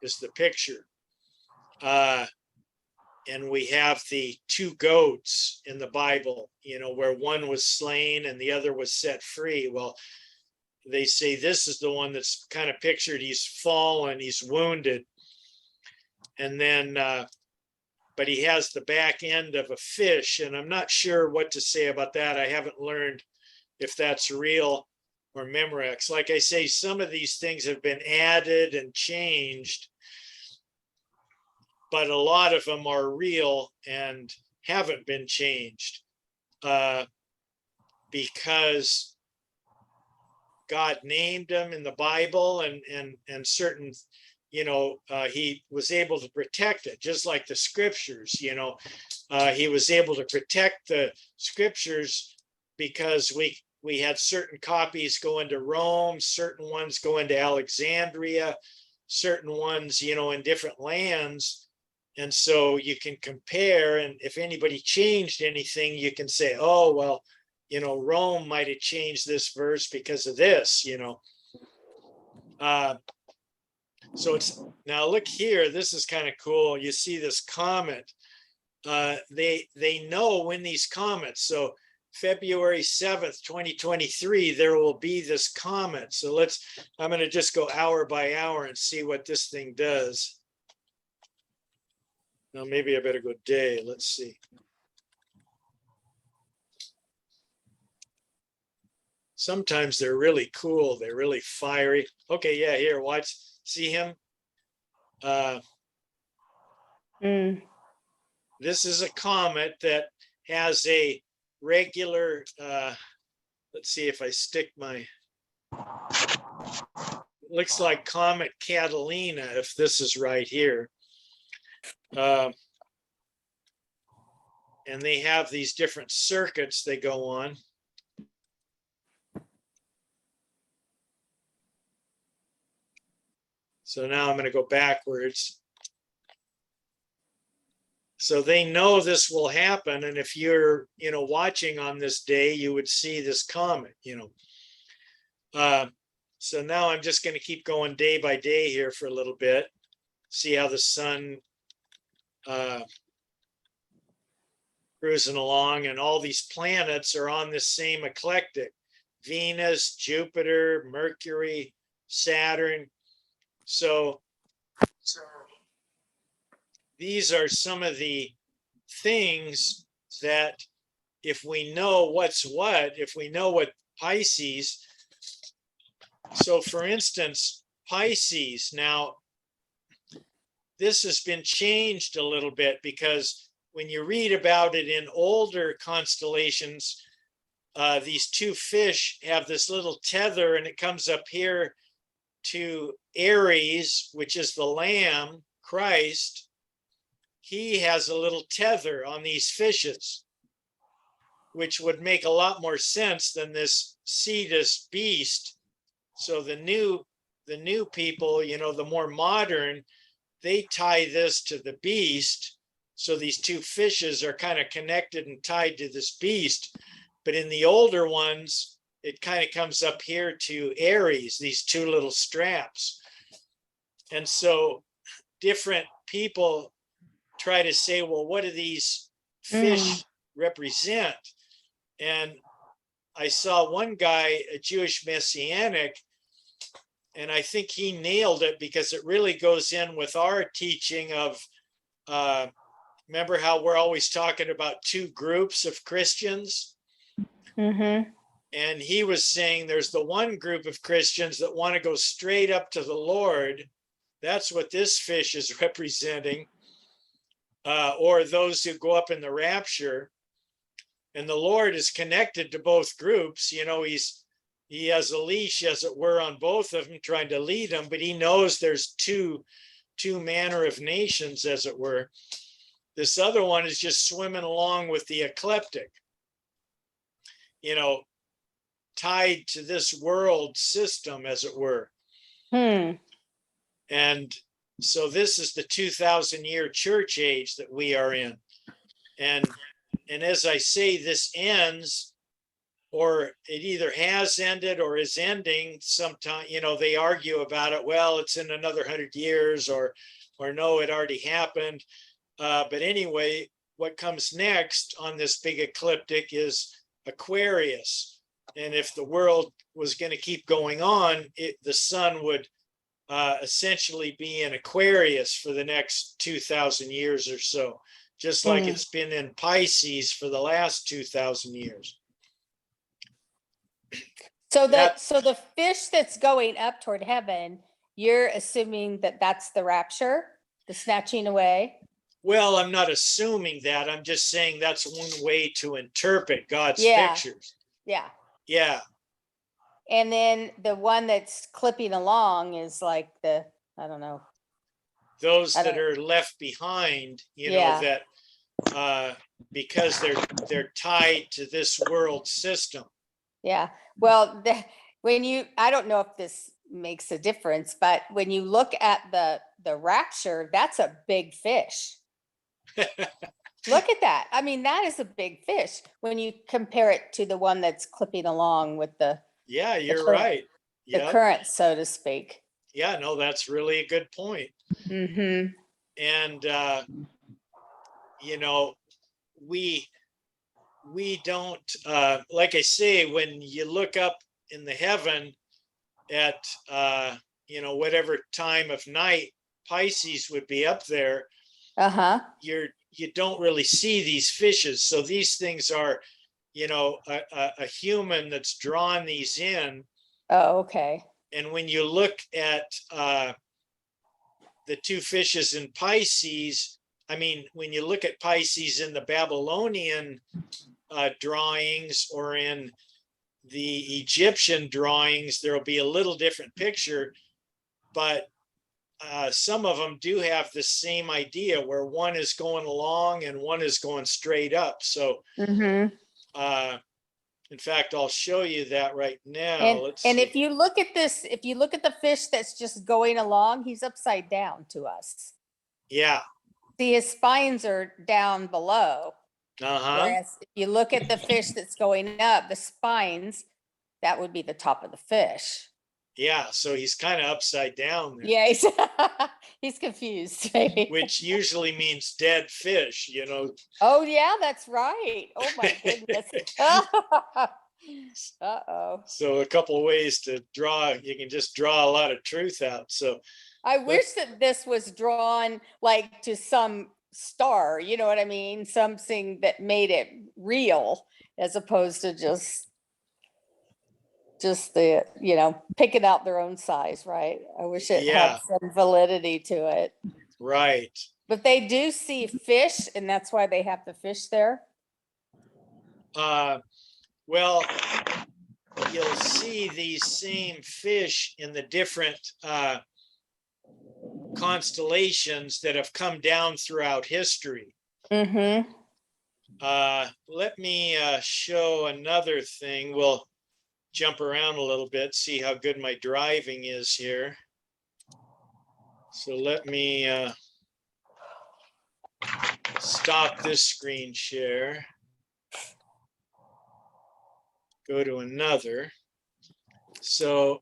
is the picture. And we have the two goats in the Bible, where one was slain and the other was set free. Well, they say this is the one that's kind of pictured. He's fallen, he's wounded. And then, but he has the back end of a fish. And I'm not sure what to say about that. I haven't learned if that's real or Memorex. Like I say, some of these things have been added and changed, but a lot of them are real and haven't been changed because God named them in the Bible and certain, he was able to protect it, just like the scriptures, he was able to protect the scriptures because we had certain copies go into Rome, certain ones go into Alexandria, certain ones, in different lands. And so you can compare, and if anybody changed anything, you can say, oh, well, Rome might have changed this verse because of this, So it's, now look here, this is kind of cool. You see this comet. They know when these comets, so February 7th, 2023, there will be this comet. So I'm going to just go hour by hour and see what this thing does. Now, maybe I better go day. Let's see. Sometimes they're really cool. They're really fiery. Okay, yeah, here, watch. See him? This is a comet that has a regular, let's see if I stick my, looks like Comet Catalina, if this is right here. And they have these different circuits they go on. So now I'm going to go backwards. So they know this will happen. And if you're, watching on this day, you would see this comet, So now I'm just going to keep going day by day here for a little bit. See how the sun cruising along, and all these planets are on this same eclectic: Venus, Jupiter, Mercury, Saturn. So these are some of the things that if we know what's what, if we know what Pisces, so for instance, Pisces, now this has been changed a little bit because when you read about it in older constellations, these two fish have this little tether and it comes up here to Aries, which is the Lamb, Christ. He has a little tether on these fishes, which would make a lot more sense than this Cetus beast. So the new people, the more modern, they tie this to the beast. So these two fishes are kind of connected and tied to this beast. But in the older ones, it kind of comes up here to Aries, these two little straps. And so different people try to say, well, what do these fish represent? And I saw one guy, a Jewish Messianic, and I think he nailed it because it really goes in with our teaching of, remember how we're always talking about two groups of Christians? And he was saying there's the one group of Christians that want to go straight up to the Lord, That's what this fish is representing, or those who go up in the rapture. And the Lord is connected to both groups. You know, he has a leash, as it were, on both of them, trying to lead them, but he knows there's two manner of nations, as it were. This other one is just swimming along with the eclectic, you know, tied to this world system, as it were. And so this is the 2,000-year church age that we are in. And as I say, this ends, or it either has ended or is ending sometime. You know, they argue about it. Well, it's in another 100 years, or no, it already happened. But anyway, what comes next on this big ecliptic is Aquarius. And if the world was going to keep going on, the sun would essentially be in Aquarius for the next 2,000 years or so, just like it's been in Pisces for the last 2,000 years. So the fish that's going up toward heaven, you're assuming that that's the rapture, the snatching away? Well, I'm not assuming that. I'm just saying that's one way to interpret God's pictures. Yeah. Yeah. And then the one that's clipping along is like I don't know. Those that are left behind, you know, that because they're tied to this world system. Yeah. Well, I don't know if this makes a difference, but when you look at the rapture, that's a big fish. Look at that. I mean, that is a big fish when you compare it to the one that's clipping along with yeah, you're right. The current, so to speak. Yeah, no, that's really a good point. And, you know, we don't, like I say, when you look up in the heaven at, you know, whatever time of night Pisces would be up there, you don't really see these fishes. So these things are, you know, a human that's drawn these in. Oh, okay. And when you look at the two fishes in Pisces, I mean, when you look at Pisces in the Babylonian drawings or in the Egyptian drawings, there'll be a little different picture, but some of them do have the same idea where one is going along and one is going straight up. So, in fact, I'll show you that right now. And if you look at this, if you look at the fish that's just going along, he's upside down to us. Yeah. See, his spines are down below. Whereas if you look at the fish that's going up, the spines, that would be the top of the fish. Yeah, so he's kind of upside down there. Yeah, he's confused, maybe. Which usually means dead fish, you know. Oh, yeah, that's right. Oh, my goodness. Uh-oh. So a couple of ways to draw, you can just draw a lot of truth out. So I wish that this was drawn like to some star, you know what I mean? Something that made it real as opposed to just the, you know, picking out their own size, right? I wish it had some validity to it. Right. But they do see fish, and that's why they have the fish there. Well, you'll see these same fish in the different constellations that have come down throughout history. Let me show another thing. We'll jump around a little bit, see how good my driving is here. So let me stop this screen share. Go to another. So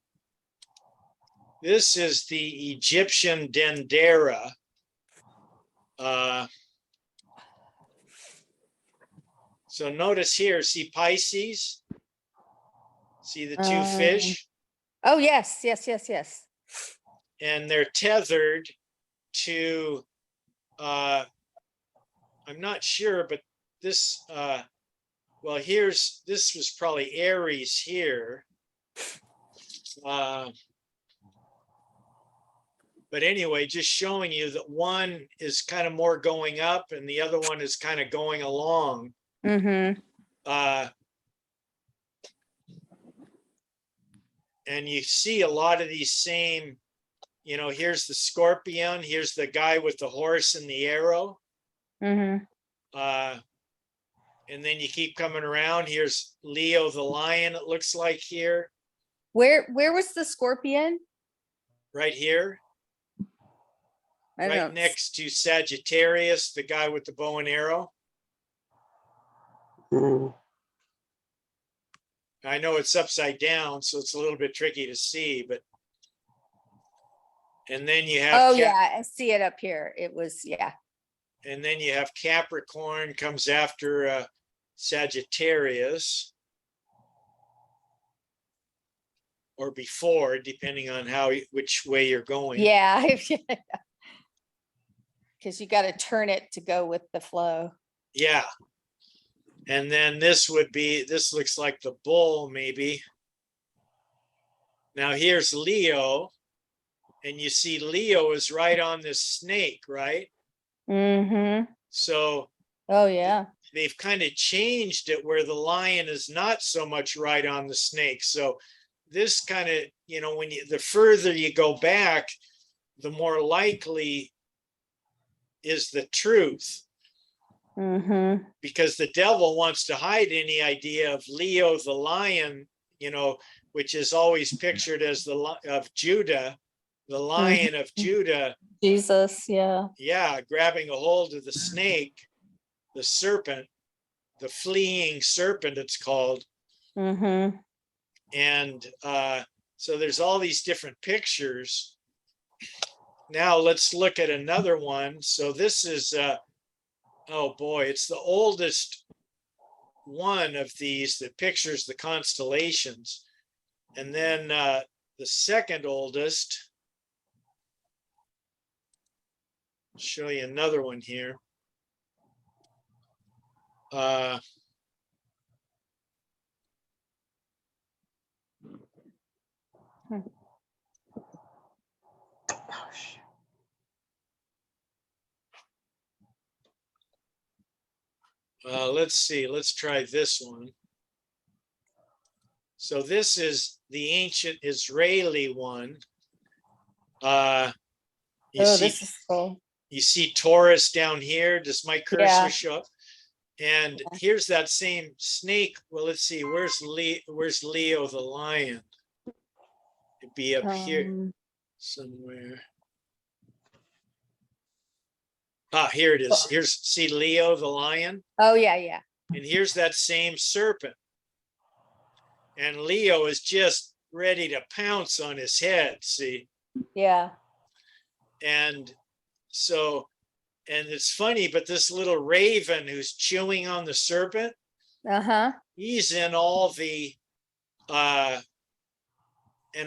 this is the Egyptian dendera. So notice here, see Pisces? See the two fish? Oh, yes. And they're tethered to, I'm not sure, but this, well, this was probably Aries here. But anyway, just showing you that one is kind of more going up and the other one is kind of going along. Mm-hmm. And you see a lot of these same, here's the scorpion, here's the guy with the horse and the arrow. Mm-hmm. And then you keep coming around. Here's Leo the lion, it looks like here, Where was the scorpion? right here, I right don't. next to Sagittarius, the guy with the bow and arrow. Mm. I know it's upside down, so it's a little bit tricky to see, but. And then you have. Oh yeah, I see it up here. It was, yeah. And then you have Capricorn comes after Sagittarius. Or before, depending on which way you're going. Yeah. Because you got to turn it to go with the flow. Yeah. And then this looks like the bull, maybe. Now here's Leo. And you see Leo is right on this snake, right? Mm-hmm. So. Oh, yeah. They've kind of changed it where the lion is not so much right on the snake. So this kind of, the further you go back, the more likely is the truth. Mm-hmm. Because the devil wants to hide any idea of Leo the lion, which is always pictured as of Judah, the lion of Judah. Jesus, yeah. Yeah, grabbing a hold of the snake, the serpent, the fleeing serpent, it's called. Mm-hmm. And so there's all these different pictures. Now let's look at another one. So this is, oh boy, it's the oldest one of these that pictures the constellations. And then the second oldest, I'll show you another one here. Let's see, let's try this one. So this is the ancient Israeli one. This is cool. You see Taurus down here. Does my cursor show up? And here's that same snake. Well, let's see, where's Leo the lion? It'd be up here somewhere. Here it is. See Leo the lion? Oh, yeah, yeah. And here's that same serpent. And Leo is just ready to pounce on his head, see? Yeah. And so, and it's funny, but this little raven who's chewing on the serpent, he's in all the, and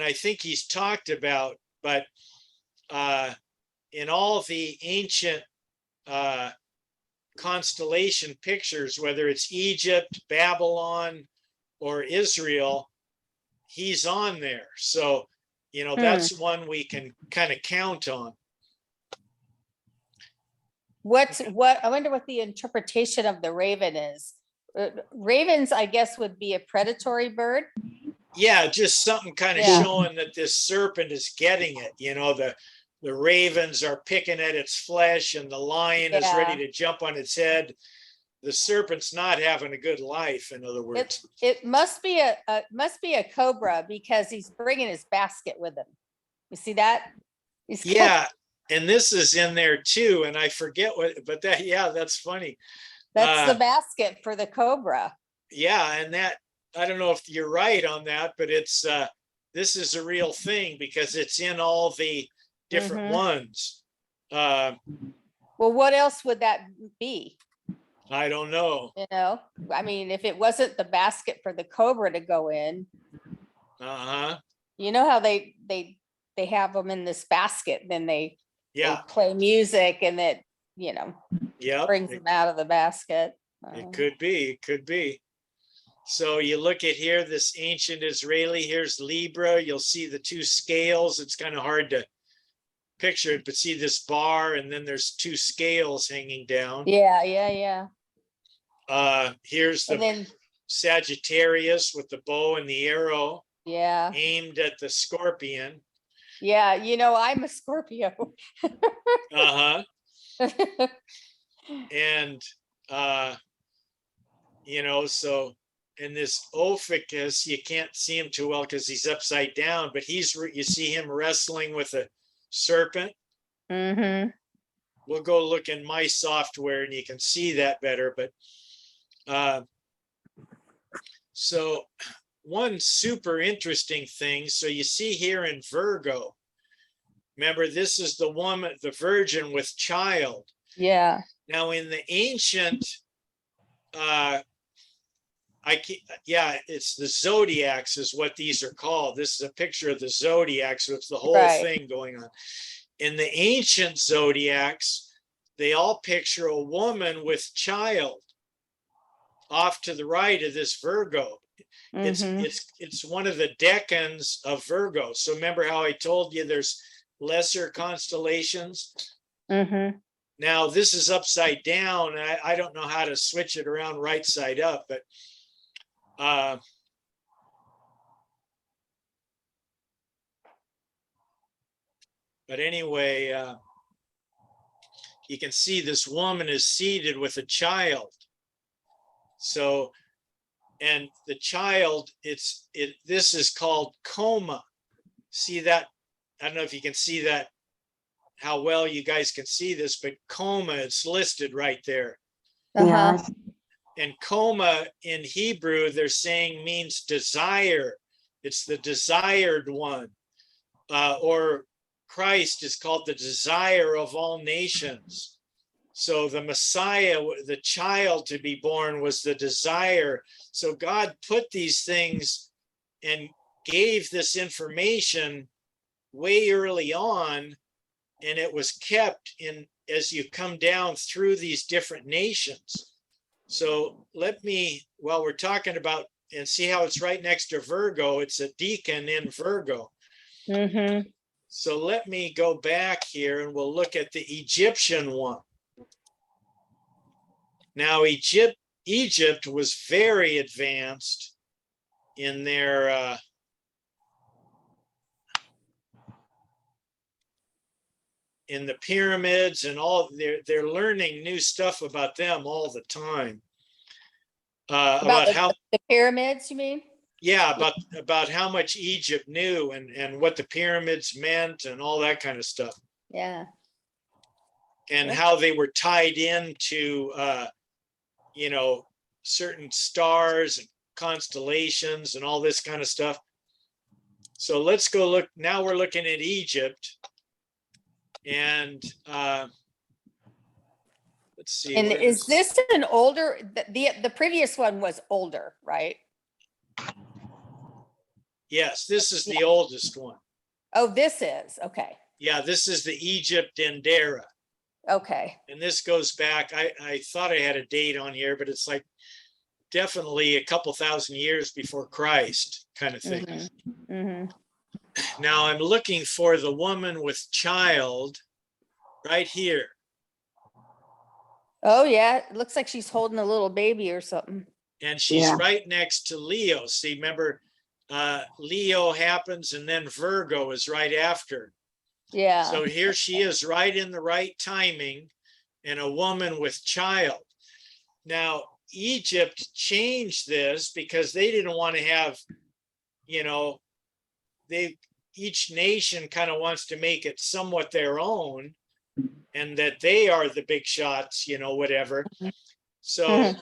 I think he's talked about, but in all the ancient constellation pictures, whether it's Egypt, Babylon, or Israel, he's on there. So, that's one we can kind of count on. I wonder what the interpretation of the raven is. Ravens, I guess, would be a predatory bird. Yeah, just something kind of showing that this serpent is getting it. The ravens are picking at its flesh and the lion is ready to jump on its head. The serpent's not having a good life, in other words. It must be a cobra because he's bringing his basket with him. You see that? Yeah, and this is in there too, and I forget but that's funny. That's the basket for the cobra. Yeah, and that, I don't know if you're right on that, but it's this is a real thing because it's in all the different ones. Well, what else would that be? I don't know. I mean, if it wasn't the basket for the cobra to go in, you know how they have them in this basket, then they play music and it, brings them out of the basket. It could be. So you look at here, this ancient Israeli, here's Libra. You'll see the two scales. It's kind of hard to picture it, but see this bar and then there's two scales hanging down. Yeah, yeah, yeah. Here's And the then, Sagittarius with the bow and the arrow yeah, aimed at the scorpion. yeah, you know, I'm a Scorpio. Uh-huh. And, you know, so, and this Ophiuchus, you can't see him too well because he's upside down, but he's, you see him wrestling with a serpent. Mm-hmm. We'll go look in my software and you can see that better, but, so one super interesting thing, so you see here in Virgo, remember this is the woman, the virgin with child. Yeah. Now in the ancient, it's the zodiacs is what these are called. This is a picture of the zodiacs, so it's the whole Right. thing going on. In the ancient zodiacs, they all picture a woman with child off to the right of this Virgo. Mm-hmm. It's one of the decans of Virgo. So remember how I told you there's lesser constellations? Mm-hmm. Now this is upside down. I don't know how to switch it around right side up, but anyway, you can see this woman is seated with a child. So, and the child, this is called coma. See that? I don't know if you can see that, how well you guys can see this, but coma, it's listed right there. Uh-huh. Yes. And coma in Hebrew, they're saying means desire. It's the desired one. Or Christ is called the desire of all nations. So the Messiah, the child to be born, was the desire. So God put these things and gave this information way early on, and it was kept in as you come down through these different nations. So let me, while we're talking about, and see how it's right next to Virgo, it's a deacon in Virgo. Mm-hmm. So let me go back here and we'll look at the Egyptian one. Now, Egypt was very advanced in their in the pyramids and all. They're learning new stuff about them all the time. About how the pyramids, you mean? Yeah, about how much Egypt knew and what the pyramids meant and all that kind of stuff. Yeah. And Yeah. how they were tied into, you know, certain stars and constellations and all this kind of stuff. So let's go look. Now we're looking at Egypt. And let's see. And is this an older, the previous one was older, right? Yes, this is the oldest one. Oh, this is, okay. Yeah, this is the Egypt Dendera. Okay. And this goes back, I thought I had a date on here, but it's like definitely a couple thousand years before Christ kind of thing. Mm-hmm. Mm-hmm. Now I'm looking for the woman with child right here. Oh, yeah. It looks like she's holding a little baby or something. And she's Yeah. right next to Leo. See, remember, Leo happens and then Virgo is right after. Yeah. So here she is right in the right timing, and a woman with child. Now, Egypt changed this because they didn't want to have, you know, each nation kind of wants to make it somewhat their own, and that they are the big shots, you know, whatever. So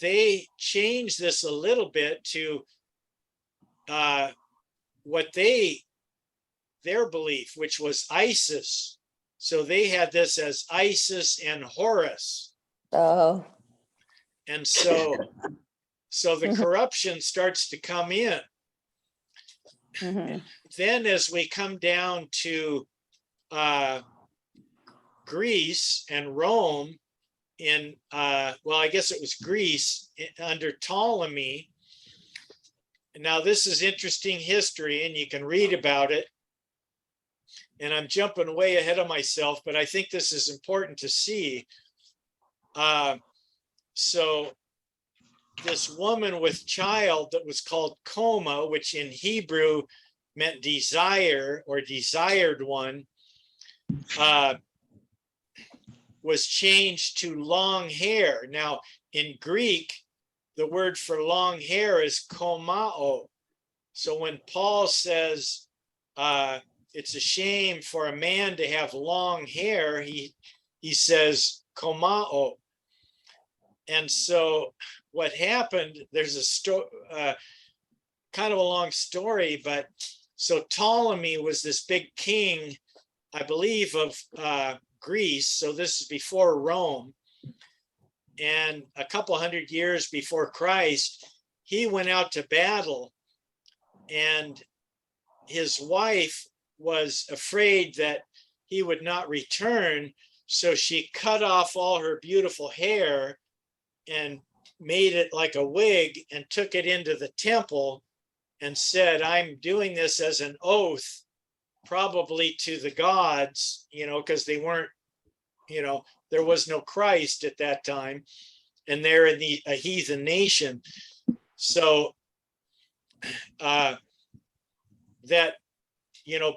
they changed this a little bit to what their belief, which was Isis. So they had this as Isis and Horus. Oh. And so the corruption starts to come in. Mm-hmm. Then as we come down to Greece and Rome in, well, I guess it was Greece under Ptolemy. Now this is interesting history and you can read about it. and I'm jumping way ahead of myself, but I think this is important to see. So this woman with child that was called coma, which in Hebrew meant desire or desired one, was changed to long hair. Now, in Greek, the word for long hair is komao. So when Paul says it's a shame for a man to have long hair, he says komao. And so what happened, there's a story, kind of a long story, but so Ptolemy was this big king, I believe, of Greece. So this is before Rome. And a couple hundred years before Christ, he went out to battle, and his wife was afraid that he would not return. So she cut off all her beautiful hair and made it like a wig and took it into the temple and said, I'm doing this as an oath, probably to the gods, because they weren't, there was no Christ at that time, and they're in a heathen nation. So that,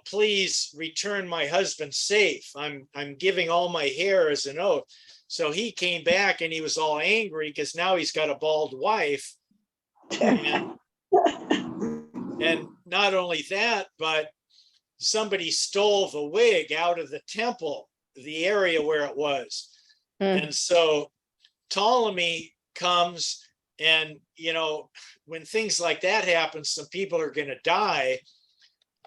please return my husband safe. I'm giving all my hair as an oath. So he came back and he was all angry because now he's got a bald wife. And not only that, but somebody stole the wig out of the temple, the area where it was. And so Ptolemy comes, and, when things like that happen, some people are going to die.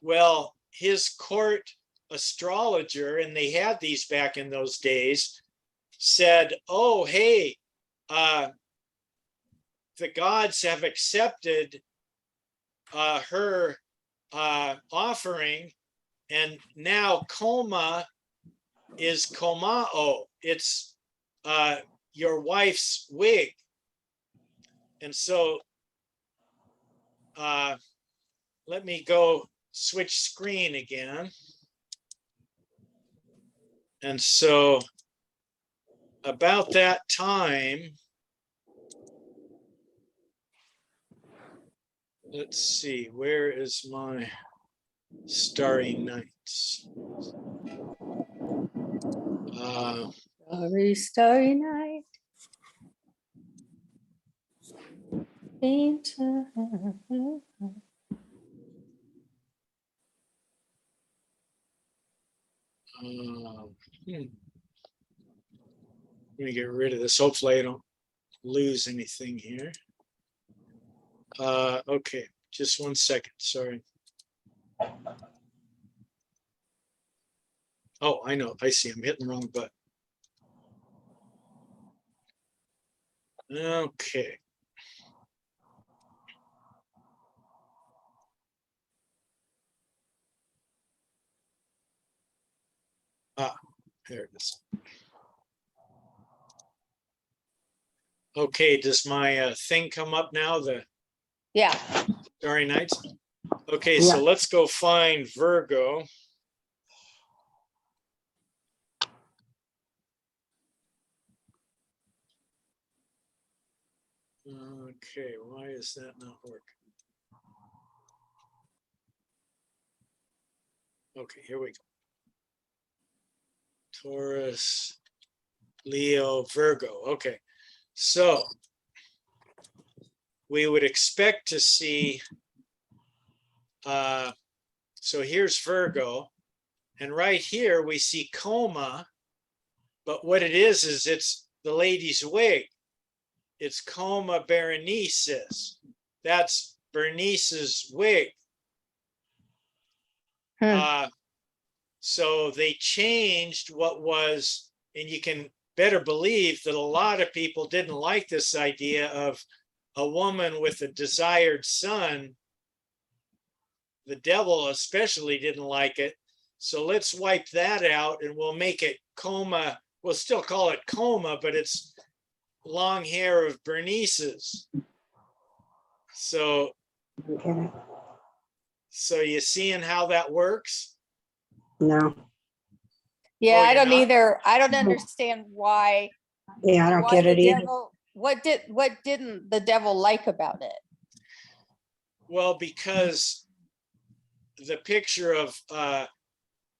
Well, his court astrologer, and they had these back in those days, said, oh, hey, the gods have accepted her offering, and now coma is komao. It's your wife's wig. And so let me go switch screen again. And so about that time, let's see, where is my Starry Nights? Starry, starry night. Painter. Let me get rid of this. Hopefully I don't lose anything here. Okay, just 1 second, sorry. Oh, I know, I see, I'm hitting the wrong button. Okay. There it is. Okay, does my thing come up now, the Yeah. Starry Nights? Okay, so let's go find Virgo. Okay, why is that not working? Okay, here we go. Taurus, Leo, Virgo. Okay, so we would expect to see, so here's Virgo, and right here we see coma, but what it is it's the lady's wig. It's coma Berenice's. That's Bernice's wig. So they changed what was, and you can better believe that a lot of people didn't like this idea of a woman with a desired son. The devil especially didn't like it. So let's wipe that out and we'll make it coma. We'll still call it coma, but it's long hair of Bernice's. So you seeing how that works? No. Yeah, Oh, I you're don't not? either. I don't No. understand why, Yeah, I don't why get the it either. devil, what didn't the devil like about it? Well, because the picture of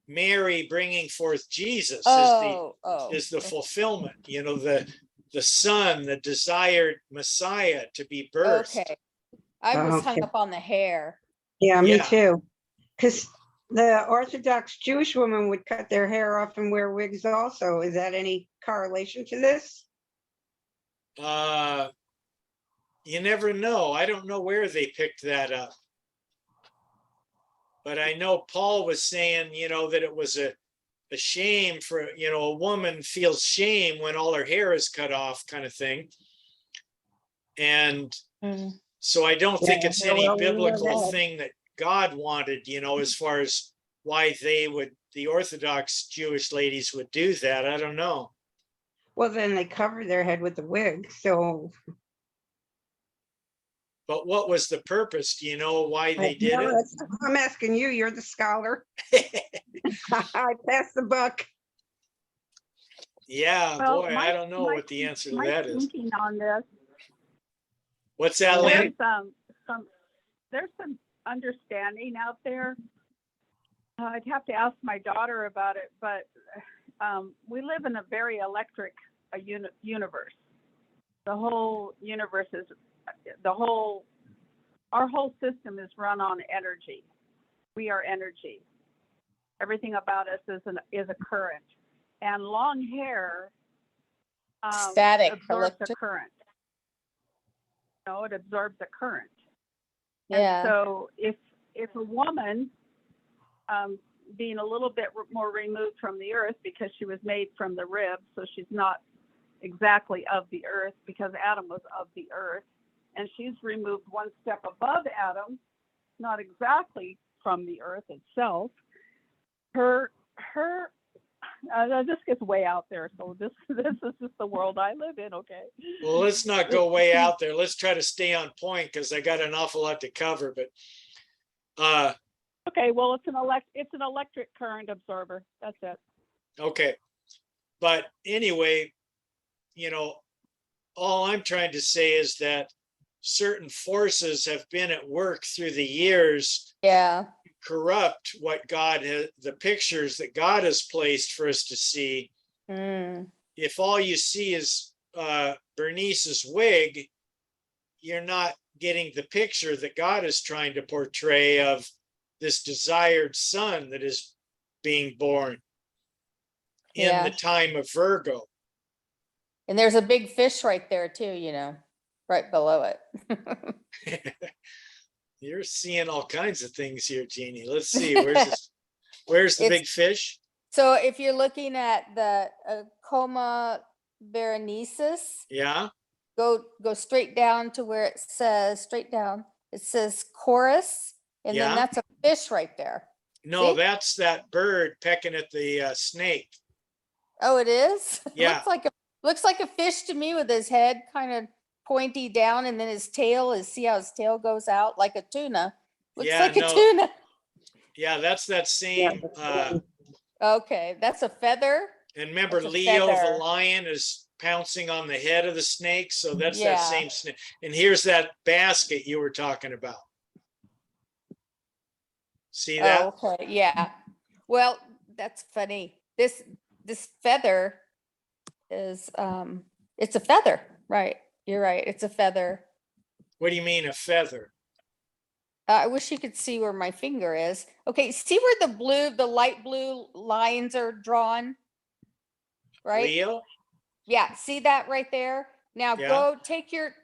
Mary bringing forth Jesus Oh, is the fulfillment, the son, the desired Messiah to be birthed. okay. I was hung Okay. up on the hair. Yeah, me Yeah. too. Because the Orthodox Jewish woman would cut their hair off and wear wigs also. Is that any correlation to this? You never know. I don't know where they picked that up. But I know Paul was saying, that it was a shame for, a woman feels shame when all her hair is cut off, kind of thing. And Mm. so I don't think Yeah, it's well, any we know biblical that. thing that God wanted, as far as why the Orthodox Jewish ladies would do that. I don't know. Well, then they cover their head with the wig. So But what was the purpose? Do you know why they did no, it? I'm asking you, you're the scholar. I pass the buck. Yeah, Well, boy, I don't know what the answer to my that is. thinking on this, What's that, Well, Lynn? there's some understanding out there. I'd have to ask my daughter about it, but we live in a very electric universe. The whole universe is our whole system is run on energy. We are energy. Everything about us is a current, and long hair Static, absorbs a electric. current. No, it absorbs a current. Yeah. And so if a woman being a little bit more removed from the earth because she was made from the rib, so she's not exactly of the earth because Adam was of the earth, and she's removed one step above Adam, not exactly from the earth itself. This gets way out there, so this is just the world I live in. Okay. Well, let's not go way out there. Let's try to stay on point because I got an awful lot to cover. But okay, well, it's an electric current absorber. That's it. okay. But anyway, all I'm trying to say is that certain forces have been at work through the years Yeah. to corrupt what God has, the pictures that God has placed for us to see. Mm. If all you see is Bernice's wig, you're not getting the picture that God is trying to portray of this desired son that is being born in Yeah. the time of Virgo. And there's a big fish right there too, right below it. You're seeing all kinds of things here, Jeannie. Let's see. Where's the big fish? So if you're looking at the Coma Berenices, Yeah. go straight down to where it says, straight down, it says chorus, and then Yeah. that's a fish right there. No, See? that's that bird pecking at the snake. Oh, it is? Yeah. Looks like a fish to me with his head kind of pointy down, and then his tail see how his tail goes out like a tuna. Looks Yeah, like no. a tuna. Yeah, that's that same. Okay, that's a feather. And remember, That's a Leo the feather. lion is pouncing on the head of the snake. So that's that Yeah. same snake. And here's that basket you were talking about. See that? Oh, okay, yeah. Well, that's funny. This feather is it's a feather, right? You're right. It's a feather. What do you mean a feather? I wish you could see where my finger is. Okay, see where the light blue lines are drawn? Right? Leo? Yeah, see that right there? Now Yeah. go take your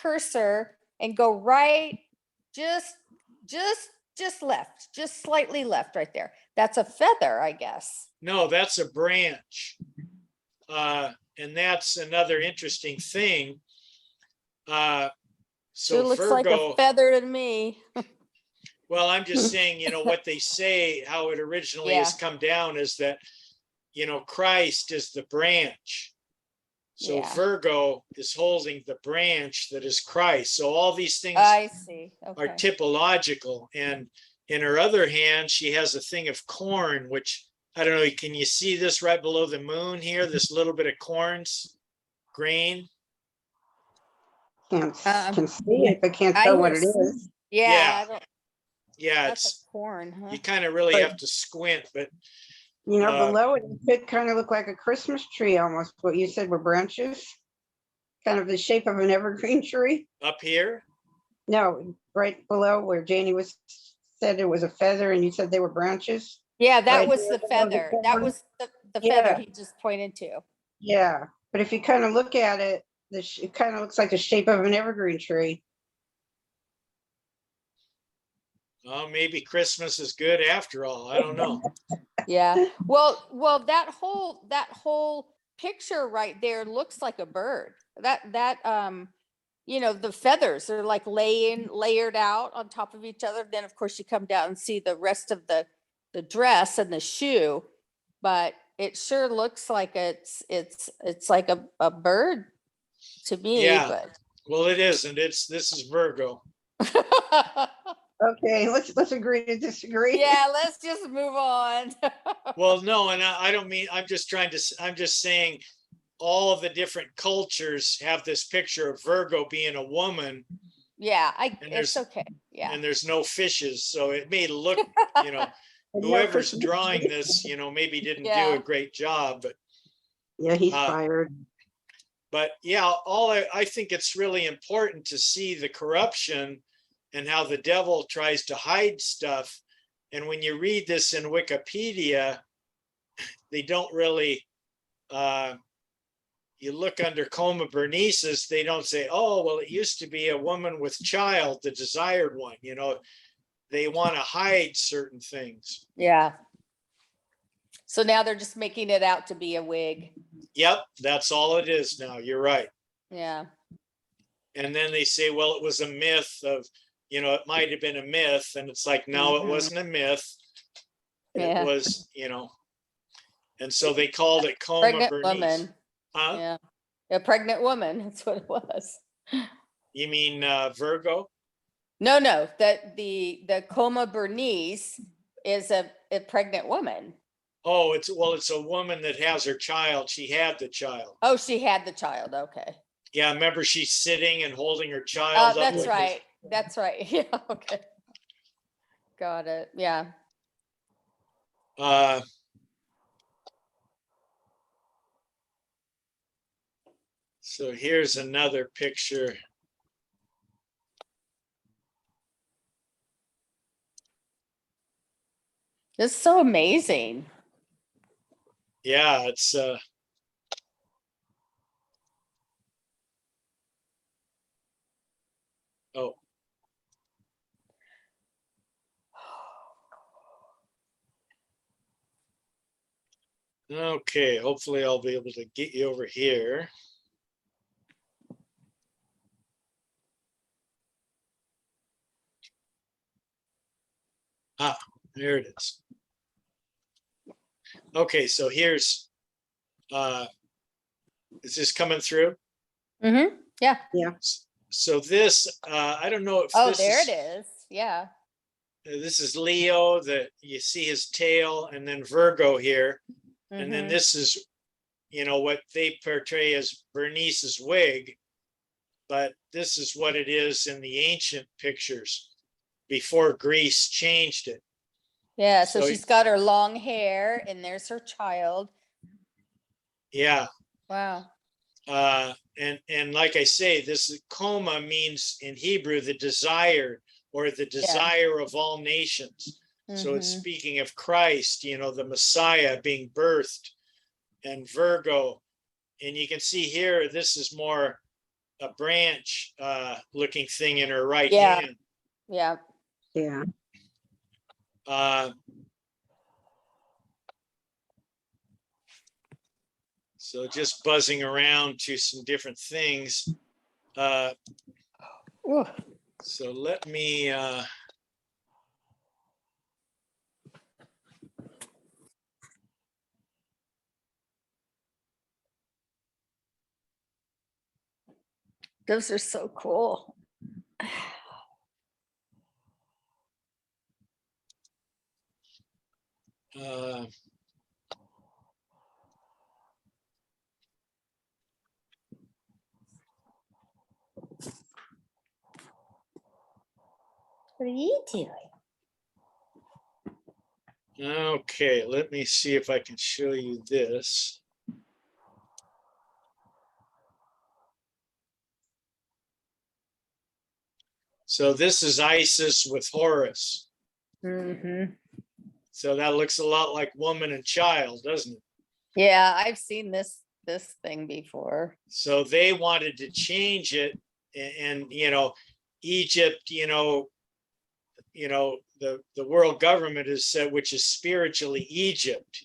cursor and go right, just left, just slightly left right there. That's a feather, I guess. No, that's a branch. And that's another interesting thing. Sure So looks Virgo, like a feather to me. well, I'm just saying, what they say, how it originally has come down is that, Christ is the branch. So Yeah. Virgo is holding the branch that is Christ. So all these things I see. are Okay. typological. And in her other hand, she has a thing of corn, which I don't know. Can you see this right below the moon here? This little bit of corn's grain. Can see it, but can't I tell what hear it is. Yeah. I don't, Yeah, that's a it's corn, huh? you kind of really But- have to squint, but You know, Uh, below it, it kind of looked like a Christmas tree almost. What you said were branches, kind of the shape of an evergreen tree. up here, No, right below where Janie was said it was a feather, and you said they were branches. Yeah, that Right was here the below the feather. That corn. was the feather Yeah. he just pointed to. Yeah, but if you kind of look at it, it kind of looks like the shape of an evergreen tree. oh, maybe Christmas is good after all. I don't know. Yeah. Well, that whole picture right there looks like a bird. The feathers are like layered out on top of each other. Then of course you come down and see the rest of the dress and the shoe, but it sure looks like it's like a bird to me, Yeah. but Well, it isn't. This is Virgo. Okay, let's agree to disagree. yeah, let's just move on. Well, no, and I don't mean, I'm just saying all of the different cultures have this picture of Virgo being a woman Yeah, And it's there's- okay. Yeah. and there's no fishes. So it may look, you know, And no whoever's Christmas drawing tree. this, maybe didn't do Yeah. a great job, Yeah, he's Uh, fired. but yeah, I think it's really important to see the corruption and how the devil tries to hide stuff. And when you read this in Wikipedia, they don't really, you look under Coma Bernice's, they don't say, oh, well, it used to be a woman with child, the desired one, they want to hide certain things. Yeah. So now they're just making it out to be a wig. Yep, that's all it is now. You're right. Yeah. And then they say, well, it was a myth of, it might have been a myth. And it's like, no, it Mhm. wasn't a myth. Yeah. It was, and so they called it Coma Pregnant Bernice. woman. Huh? Yeah. A pregnant woman. That's what it was. You mean Virgo? No, the coma Bernice is a pregnant woman. Oh, it's a woman that has her child. She had the child. Oh, she had the child. Okay. Yeah, remember she's sitting and holding her child up. That's like right. That's right. Yeah. Okay. Got it. Yeah. this. So here's another picture. It's so amazing. Yeah, it's oh. Okay, hopefully I'll be able to get you over here. Ah, there it is. Okay, so here's is this coming through? Mm-hmm. Yeah. So this I don't know if Oh, this there is, it is. Yeah. this is Leo, that you see his tail, and then Virgo here. And then Mhm. this is, what they portray as Bernice's wig, but this is what it is in the ancient pictures before Greece changed it. Yeah. So So- she's got her long hair, and there's her child. Yeah. Wow. And like I say, this coma means in Hebrew the desire, or the desire of all nations. So it's Mhm. speaking of Christ, the Messiah being birthed, and Virgo. And you can see here, this is more a branch looking thing in her right Yeah. hand. Yeah. Yeah. So just buzzing around to some different things. Ooh. So let me, Those are so cool. Uh, What are you doing? Okay, let me see if I can show you this. So this is Isis with Horus. Mm-hmm. So that looks a lot like woman and child, doesn't it? Yeah, I've seen this thing before. So they wanted to change it, and Egypt, the world government has said, which is spiritually Egypt.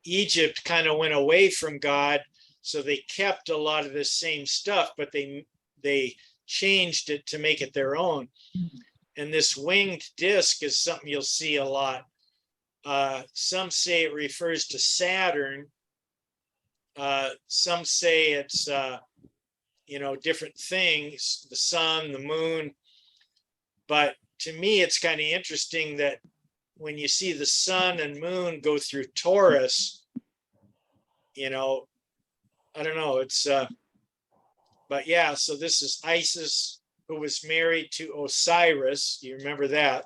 Egypt kind of went away from God, so they kept a lot of the same stuff, but they changed it to make it their own. And this winged disc is something you'll see a lot. Some say it refers to Saturn. Some say it's different things, the sun, the moon. But to me, it's kind of interesting that when you see the sun and moon go through Taurus, I don't know, it's but yeah, so this is Isis, who was married to Osiris. You remember that?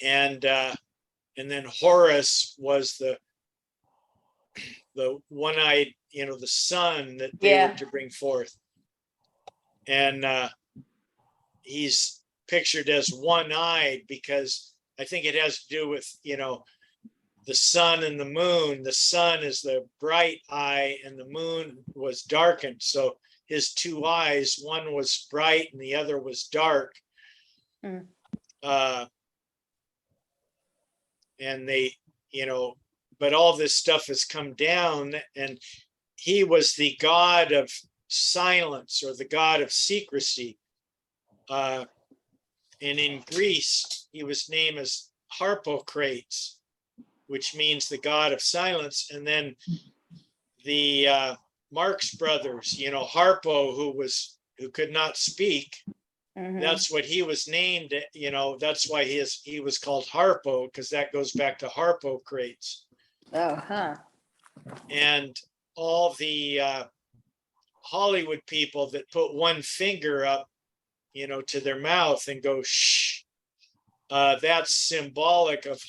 And then Horus was the one-eyed, the sun that they Yeah. were to bring forth. And he's pictured as one-eyed because I think it has to do with, the sun and the moon. The sun is the bright eye and the moon was darkened. So his two eyes, one was bright and the other was dark. Mm. And they, but all this stuff has come down, and he was the god of silence, or the god of secrecy. And in Greece, he was named as Harpocrates, which means the god of silence. And then the Marx brothers, Harpo, who could not speak, Mhm. that's what he was named. That's why he was called Harpo, because that goes back to Harpocrates. Oh, huh. And all the Hollywood people that put one finger up, to their mouth and go shh, that's symbolic of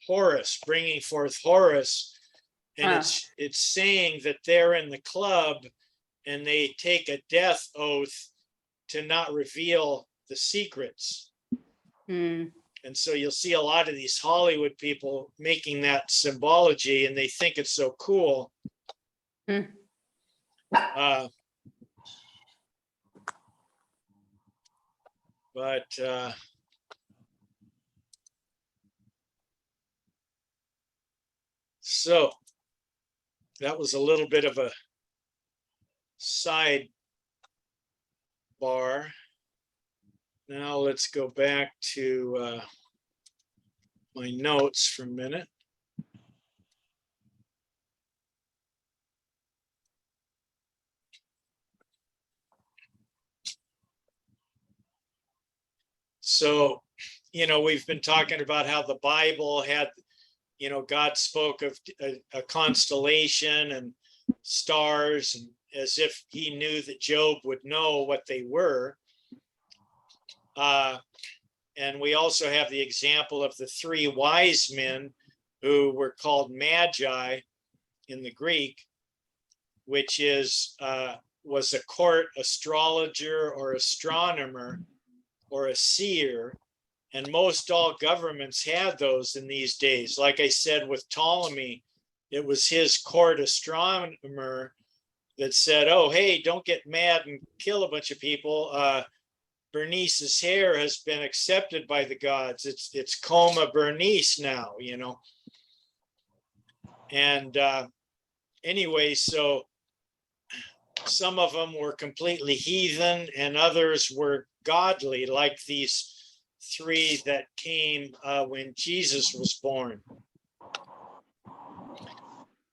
Horus, bringing forth Horus. And Huh. it's saying that they're in the club and they take a death oath to not reveal the secrets. Hmm. And so you'll see a lot of these Hollywood people making that symbology, and they think it's so cool. Hmm. But so that was a little bit of a side bar. Now let's go back to my notes for a minute. So, we've been talking about how the Bible had, God spoke of a constellation and stars, and as if he knew that Job would know what they were. And we also have the example of the three wise men who were called magi in the Greek, which was a court astrologer or astronomer or a seer. And most all governments had those in these days. Like I said, with Ptolemy, it was his court astronomer that said, oh, hey, don't get mad and kill a bunch of people. Bernice's hair has been accepted by the gods. It's coma Bernice now, And anyway, so some of them were completely heathen and others were godly, like these three that came when Jesus was born.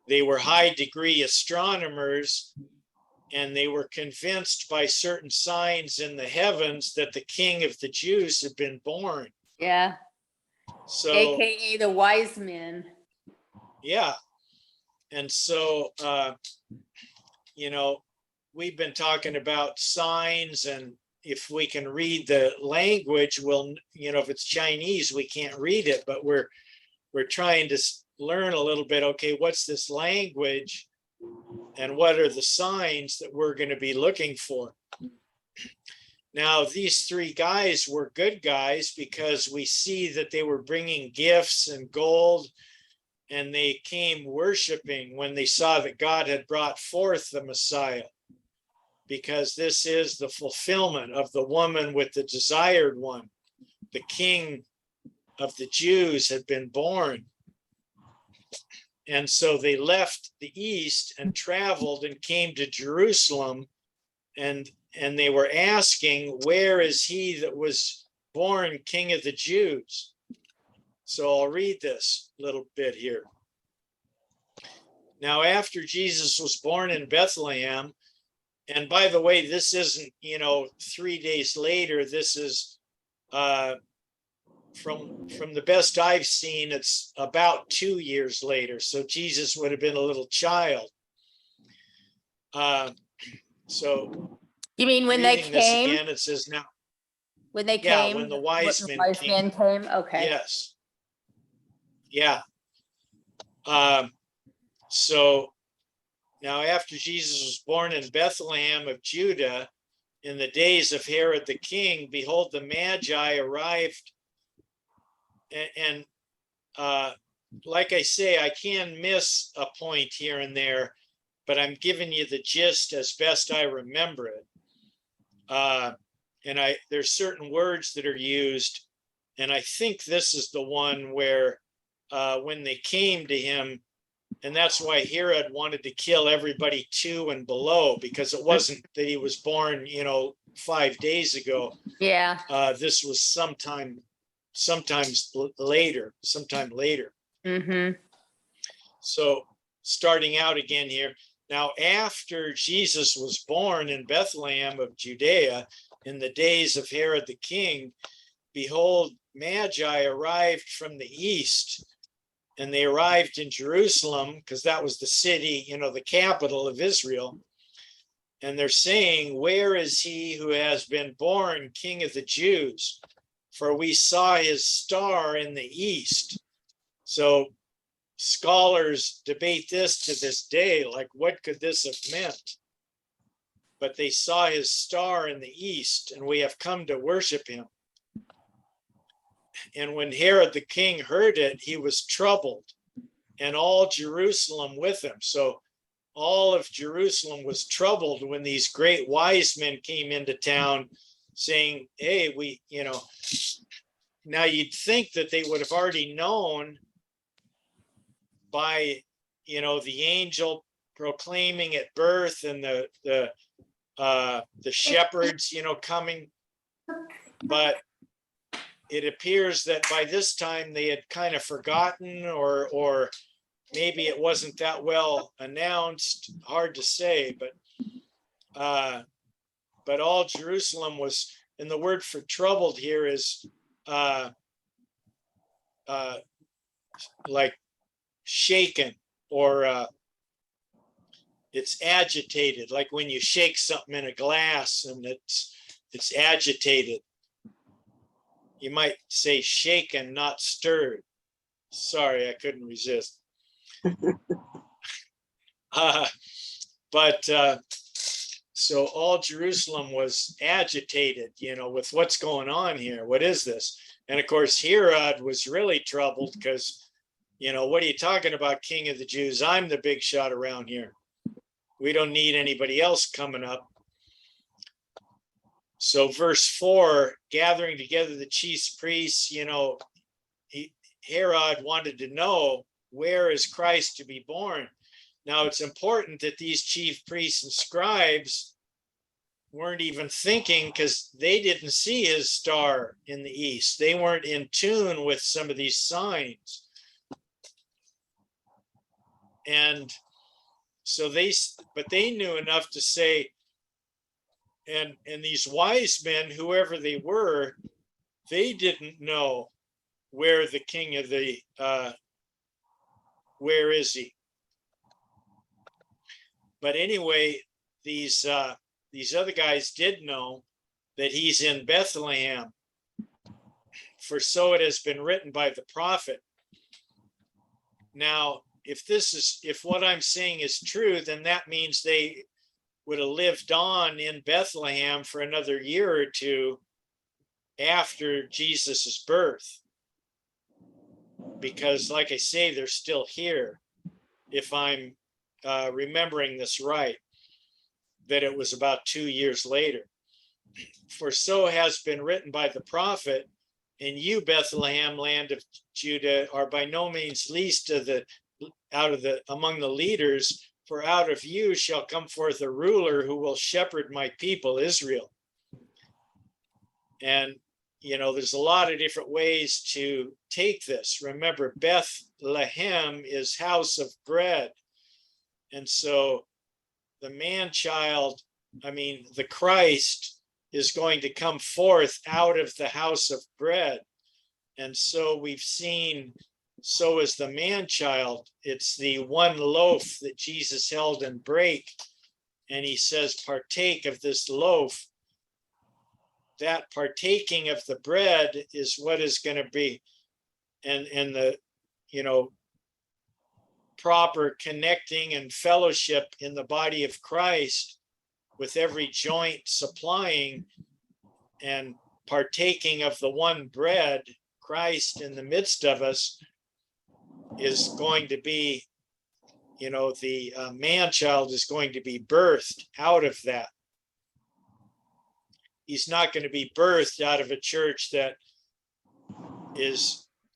They were high degree astronomers, and they were convinced by certain signs in the heavens that the King of the Jews had been born. Yeah. So, AKA the wise men. yeah. And so, you know, we've been talking about signs, and if we can read the language, we'll, you know, if it's Chinese, we can't read it, but we're trying to learn a little bit. Okay, what's this language, and what are the signs that we're going to be looking for? Now, these three guys were good guys because we see that they were bringing gifts and gold, and they came worshiping when they saw that God had brought forth the Messiah, because this is the fulfillment of the woman with the desired one. The King of the Jews had been born. And so they left the east and traveled and came to Jerusalem, and they were asking, where is he that was born King of the Jews? So I'll read this little bit here. Now, after Jesus was born in Bethlehem, and by the way, this isn't, you know, 3 days later, this is from the best I've seen, it's about 2 years later. So Jesus would have been a little child. So You mean when they reading this came? again, it says now, When they yeah, came? when the what wise the men wise came. men came? Okay. Yes. Yeah. So now after Jesus was born in Bethlehem of Judah, in the days of Herod the king, behold, the Magi arrived. And like I say, I can miss a point here and there, but I'm giving you the gist as best I remember it. And there's certain words that are used, and I think this is the one where when they came to him, and that's why Herod wanted to kill everybody 2 and below, because it wasn't that he was born, you know, 5 days ago. Yeah. This was sometime later. Mm-hmm. So starting out again here. Now, after Jesus was born in Bethlehem of Judea, in the days of Herod the king, behold, Magi arrived from the east, and they arrived in Jerusalem, because that was the city, you know, the capital of Israel. And they're saying, where is he who has been born King of the Jews? For we saw his star in the east. So scholars debate this to this day, like, what could this have meant? But they saw his star in the east, and we have come to worship him. And when Herod the king heard it, he was troubled, and all Jerusalem with him. So all of Jerusalem was troubled when these great wise men came into town saying, hey, we, you know, now you'd think that they would have already known by, you know, the angel proclaiming at birth, and the shepherds, you know, coming. But it appears that by this time they had kind of forgotten, or maybe it wasn't that well announced. Hard to say, but all Jerusalem was, and the word for troubled here is like shaken, or it's agitated, like when you shake something in a glass and it's agitated. You might say shaken, not stirred. Sorry, I couldn't resist. So all Jerusalem was agitated, you know, with what's going on here. What is this? And of course, Herod was really troubled because, you know, what are you talking about, King of the Jews? I'm the big shot around here. We don't need anybody else coming up. So verse 4, gathering together the chief priests, you know, Herod wanted to know, where is Christ to be born? Now, it's important that these chief priests and scribes weren't even thinking, because they didn't see his star in the east. They weren't in tune with some of these signs. And so they knew enough to say, and these wise men, whoever they were, they didn't know where the king of the, where is he? But anyway, these other guys did know that he's in Bethlehem. For so it has been written by the prophet. Now, if what I'm saying is true, then that means they would have lived on in Bethlehem for another year or two after Jesus's birth. Because like I say, they're still here. If I'm remembering this right, that it was about 2 years later. For so has been written by the prophet, and you, Bethlehem, land of Judah, are by no means least of among the leaders, for out of you shall come forth a ruler who will shepherd my people Israel. And there's a lot of different ways to take this. Remember, Bethlehem is house of bread. And so the man-child, the Christ, is going to come forth out of the house of bread. And so we've seen, so is the man-child. It's the one loaf that Jesus held and brake. And he says, partake of this loaf. That partaking of the bread is what is going to be, and the, proper connecting and fellowship in the body of Christ, with every joint supplying and partaking of the one bread, Christ in the midst of us, is going to be, the man-child is going to be birthed out of that. He's not going to be birthed out of a church that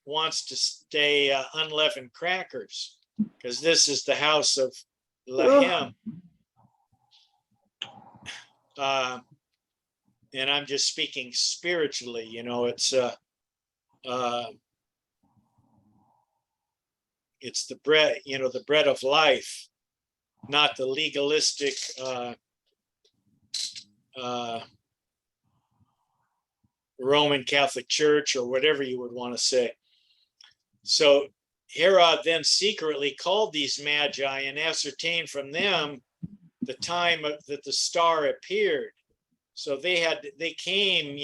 wants to stay unleavened crackers, because this is the house of Lehem. And I'm just speaking spiritually, it's the bread, the bread of life, not the legalistic Roman Catholic Church, or whatever you would want to say. So Herod then secretly called these magi and ascertained from them the time that the star appeared. So they came,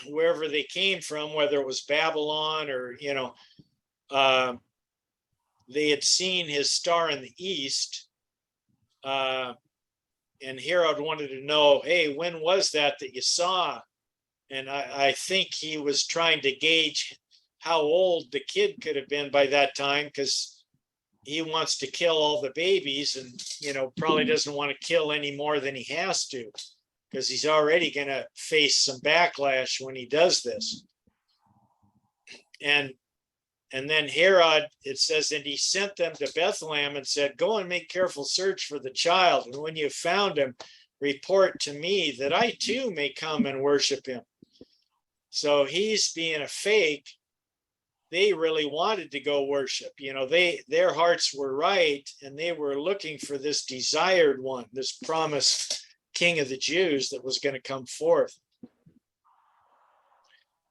wherever they came from, whether it was Babylon or, they had seen his star in the east. And Herod wanted to know, hey, when was that you saw? And I think he was trying to gauge how old the kid could have been by that time, because he wants to kill all the babies and, probably doesn't want to kill any more than he has to, because he's already going to face some backlash when he does this. And then Herod, it says, and he sent them to Bethlehem and said, go and make careful search for the child. And when you found him, report to me that I too may come and worship him. So he's being a fake. They really wanted to go worship. Their hearts were right, and they were looking for this desired one, this promised King of the Jews that was going to come forth.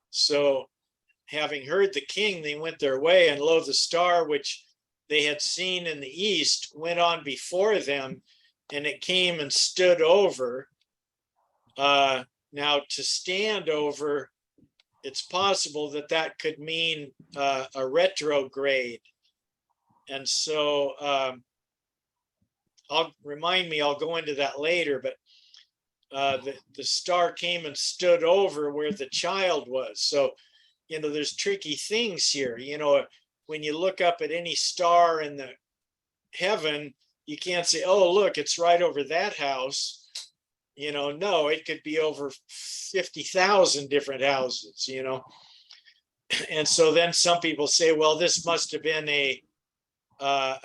So having heard the king, they went their way, and lo, the star which they had seen in the east went on before them, and it came and stood over. Now, to stand over, it's possible that could mean a retrograde. And so I'll go into that later, but the star came and stood over where the child was. So, there's tricky things here. When you look up at any star in the heaven, you can't say, oh, look, it's right over that house. No, it could be over 50,000 different houses, And so then some people say, well, this must have been a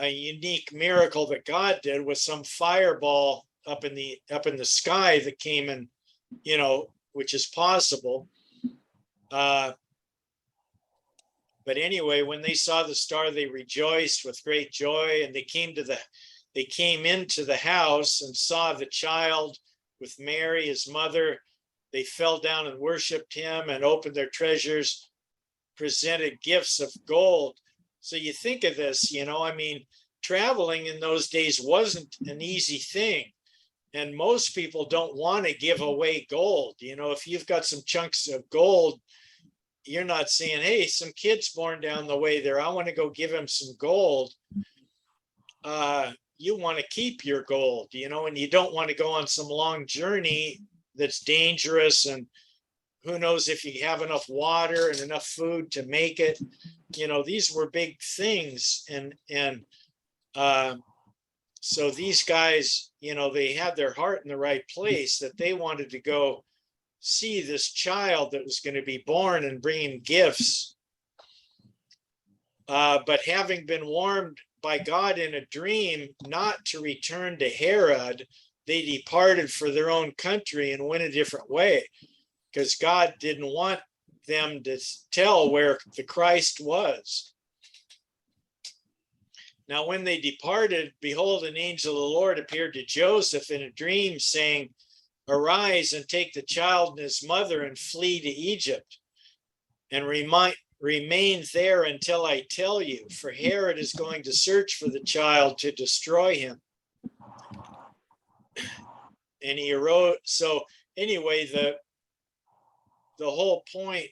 unique miracle that God did with some fireball up in the sky that came in, which is possible. But anyway, when they saw the star, they rejoiced with great joy, and they came into the house and saw the child with Mary, his mother. They fell down and worshiped him and opened their treasures, presented gifts of gold. So you think of this, I mean, traveling in those days wasn't an easy thing. And most people don't want to give away gold. If you've got some chunks of gold, you're not saying, hey, some kid's born down the way there, I want to go give him some gold. You want to keep your gold, and you don't want to go on some long journey that's dangerous, and who knows if you have enough water and enough food to make it. These were big things. And so these guys, they had their heart in the right place, that they wanted to go see this child that was going to be born and bringing gifts. But having been warned by God in a dream not to return to Herod, they departed for their own country and went a different way, because God didn't want them to tell where the Christ was. Now, when they departed, behold, an angel of the Lord appeared to Joseph in a dream, saying, arise and take the child and his mother and flee to Egypt, and remain there until I tell you, for Herod is going to search for the child to destroy him. And he arose. So anyway, the whole point,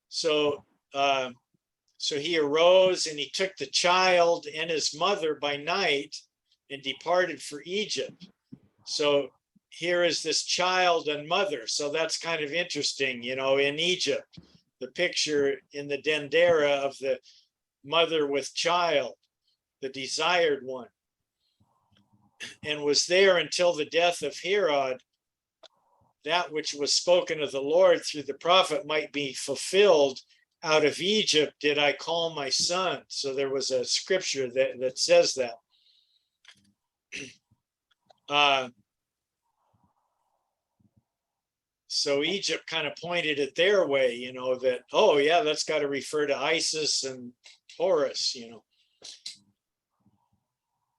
so he arose and he took the child and his mother by night and departed for Egypt. So here is this child and mother. So that's kind of interesting, in Egypt, the picture in the dendera of the mother with child, the desired one, and was there until the death of Herod, that which was spoken of the Lord through the prophet might be fulfilled. Out of Egypt did I call my son. So there was a scripture that says that. So Egypt kind of pointed it their way, that, oh yeah, that's got to refer to Isis and Horus,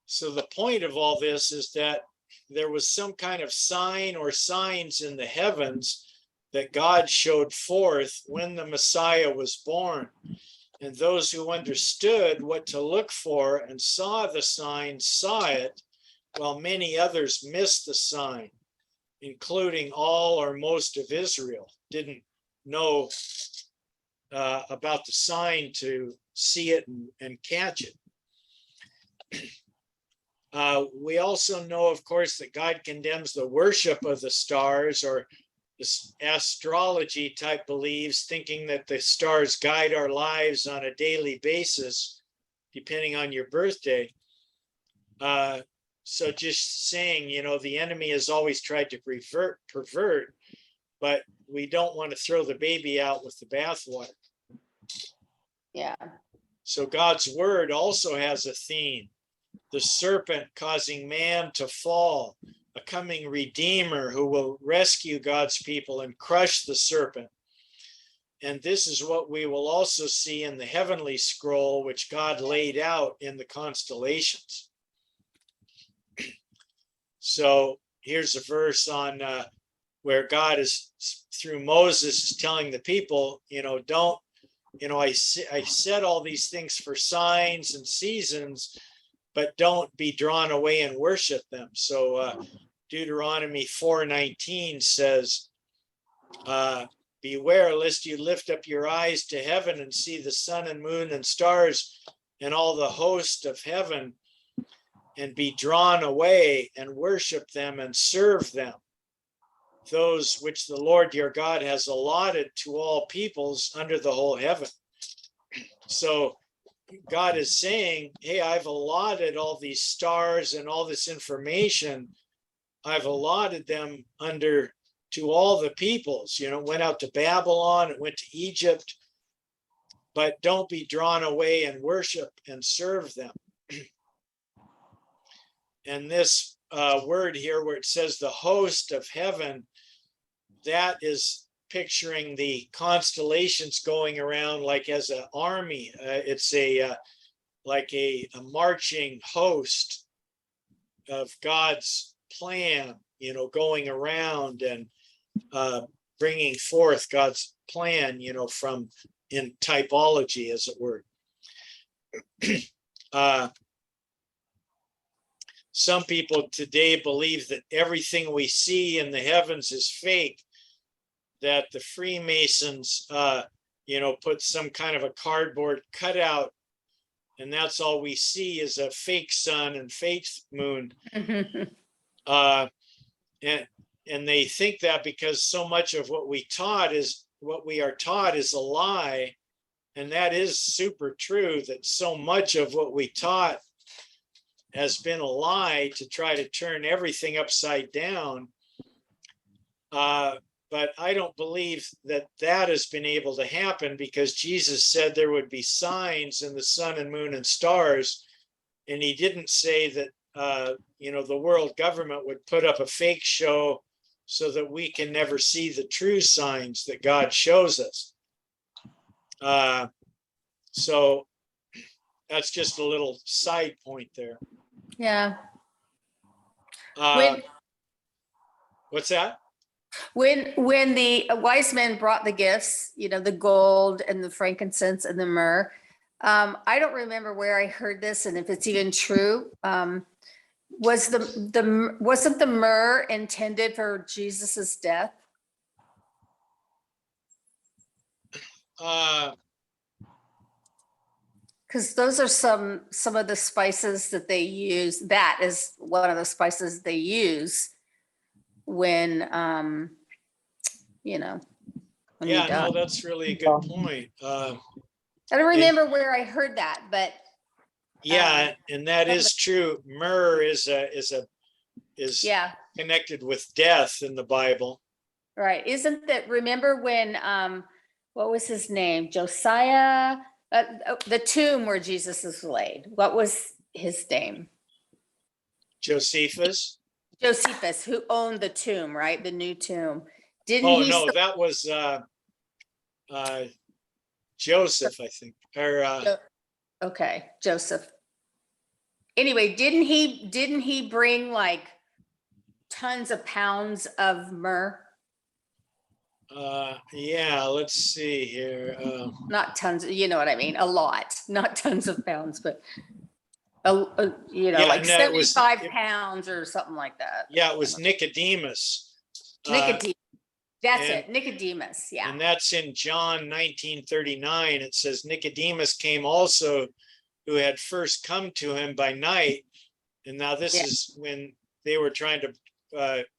So the point of all this is that there was some kind of sign or signs in the heavens that God showed forth when the Messiah was born. And those who understood what to look for and saw the sign saw it, while many others missed the sign, including all or most of Israel, didn't know about the sign to see it and catch it. We also know, of course, that God condemns the worship of the stars, or this astrology type beliefs, thinking that the stars guide our lives on a daily basis, depending on your birthday. So just saying, the enemy has always tried to pervert, but we don't want to throw the baby out with the bathwater. Yeah. So God's word also has a theme: the serpent causing man to fall, a coming redeemer who will rescue God's people and crush the serpent. And this is what we will also see in the heavenly scroll, which God laid out in the constellations. So here's a verse on where God is, through Moses, is telling the people, don't, I said all these things for signs and seasons, but don't be drawn away and worship them. So Deuteronomy 4:19 says, beware lest you lift up your eyes to heaven and see the sun and moon and stars and all the host of heaven, and be drawn away and worship them and serve them, those which the Lord your God has allotted to all peoples under the whole heaven. So God is saying, hey, I've allotted all these stars and all this information. I've allotted them to all the peoples. It went out to Babylon, it went to Egypt, but don't be drawn away and worship and serve them. And this word here, where it says the host of heaven, that is picturing the constellations going around like as an army. It's like a marching host of God's plan, going around and bringing forth God's plan, from in typology, as it were. Some people today believe that everything we see in the heavens is fake, that the Freemasons, put some kind of a cardboard cutout, and that's all we see is a fake sun and fake moon. And they think that because so much of what we are taught is a lie. And that is super true, that so much of what we taught has been a lie to try to turn everything upside down. But I don't believe that has been able to happen, because Jesus said there would be signs in the sun and moon and stars. And he didn't say that, the world government would put up a fake show so that we can never see the true signs that God shows us. So that's just a little side point there. Yeah. What's that? When the wise men brought the gifts, the gold and the frankincense and the myrrh, I don't remember where I heard this and if it's even true. Wasn't the myrrh intended for Jesus's death? Because those are some of the spices that they use. That is one of the spices they use when when you Yeah, die. no, that's really a good point. I don't remember where I heard that, but yeah, and that is true. Myrrh is yeah, connected with death in the Bible. right. Isn't that, remember when what was his name? Josiah, the tomb where Jesus is laid. What was his name? Josephus. Josephus, who owned the tomb, right? The new tomb. Didn't Oh he? no, that was Joseph, I think. Or okay, Joseph. Anyway, didn't he bring like tons of pounds of myrrh? yeah, let's see here. Not tons, you know what I mean? A lot, not tons of pounds, but Yeah, like no, it was- 75 pounds or something like that. Yeah, it was Nicodemus. Nicodemus. That's and- it, Nicodemus. Yeah. And that's in John 19:39. It says Nicodemus came also, who had first come to him by night. And now this is when they were trying to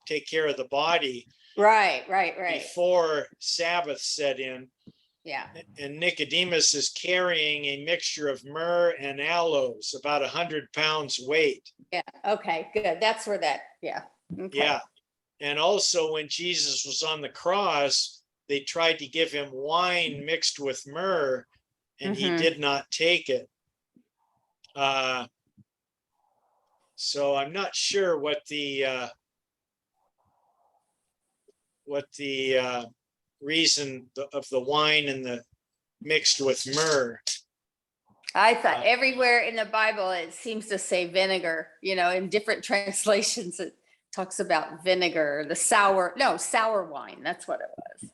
take care of the body Right. before Sabbath set in. Yeah. And Nicodemus is carrying a mixture of myrrh and aloes, about 100 pounds weight. Yeah. Okay, good. That's where that, yeah. Okay. Yeah. And also when Jesus was on the cross, they tried to give him wine mixed with myrrh, and he did not take it. So I'm not sure what the reason of the wine and the mixed with myrrh. I thought everywhere in the Bible, it seems to say vinegar, in different translations, it talks about vinegar, sour wine. That's what it was.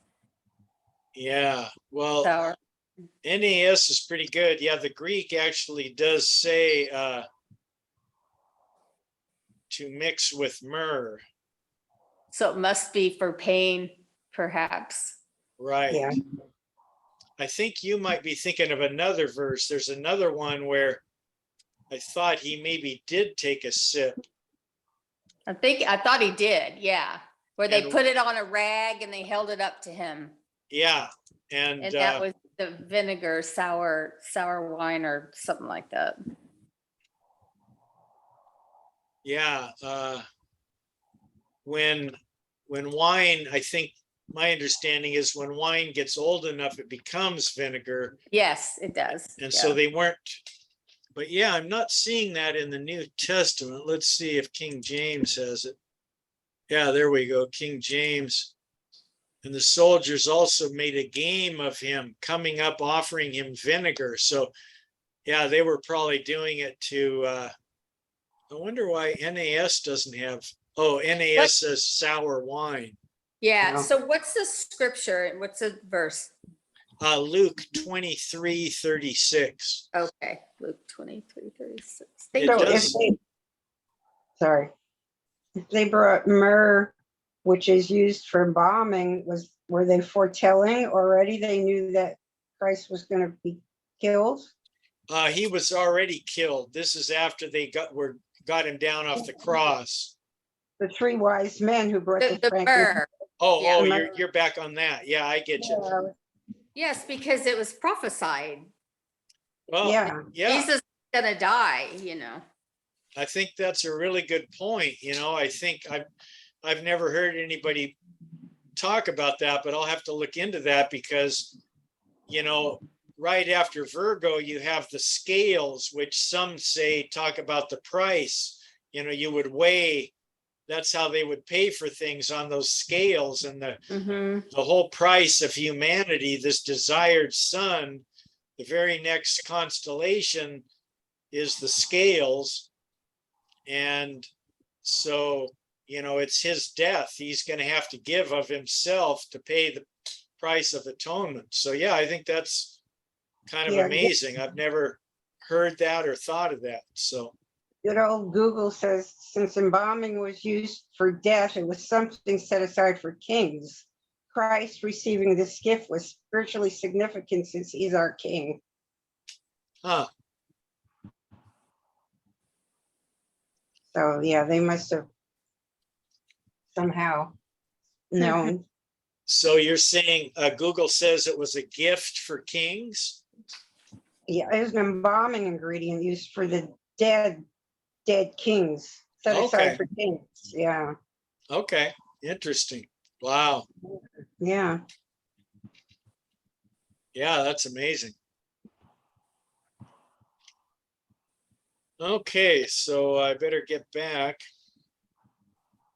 Yeah, well, Sour. NAS is pretty good. Yeah, the Greek actually does say to mix with myrrh. So it must be for pain, perhaps. Right. Yeah. I think you might be thinking of another verse. There's another one where I thought he maybe did take a sip. I thought he did, yeah. Where they And- put it on a rag and they held it up to him. Yeah, and that was the vinegar, sour wine or something like that. yeah, when wine, I think my understanding is when wine gets old enough, it becomes vinegar. Yes, it does. And yeah. so they weren't, but yeah, I'm not seeing that in the New Testament. Let's see if King James has it. Yeah, there we go, King James. And the soldiers also made a game of him coming up, offering him vinegar. So yeah, they were probably doing it to, I wonder why NAS doesn't have, NAS says sour wine. Yeah. No. So what's the scripture and what's the verse? Luke 23:36. Okay, Luke 23:36. It Thank So you. if does. they, sorry, if they brought myrrh, which is used for embalming, were they foretelling already? They knew that Christ was going to be killed? He was already killed. This is after they got him down off the cross. The three wise men who brought the The frankincense. myrrh. Oh, Yeah. oh, you're back on that. Yeah, I get you. Yes, because it was prophesied. Well, Yeah. yeah, Jesus is gonna die, you know. I think that's a really good point. I think I've never heard anybody talk about that, but I'll have to look into that because, right after Virgo, you have the scales, which some say talk about the price. You would weigh, that's how they would pay for things on those scales, and the whole price of humanity, this desired sun, the very next constellation is the scales. And so, it's his death. He's going to have to give of himself to pay the price of atonement. So, yeah, I think that's kind of Yeah. amazing. I've never heard that or thought of that. So, Good old Google says, since embalming was used for death, it was something set aside for kings. Christ receiving this gift was spiritually significant since he's our king. huh. So yeah, they must have somehow known. So you're saying Google says it was a gift for kings? Yeah, it was an embalming ingredient used for the dead kings, set Okay. aside for kings. Yeah, Okay, interesting. Wow. yeah. Yeah, that's amazing. Okay, so I better get back.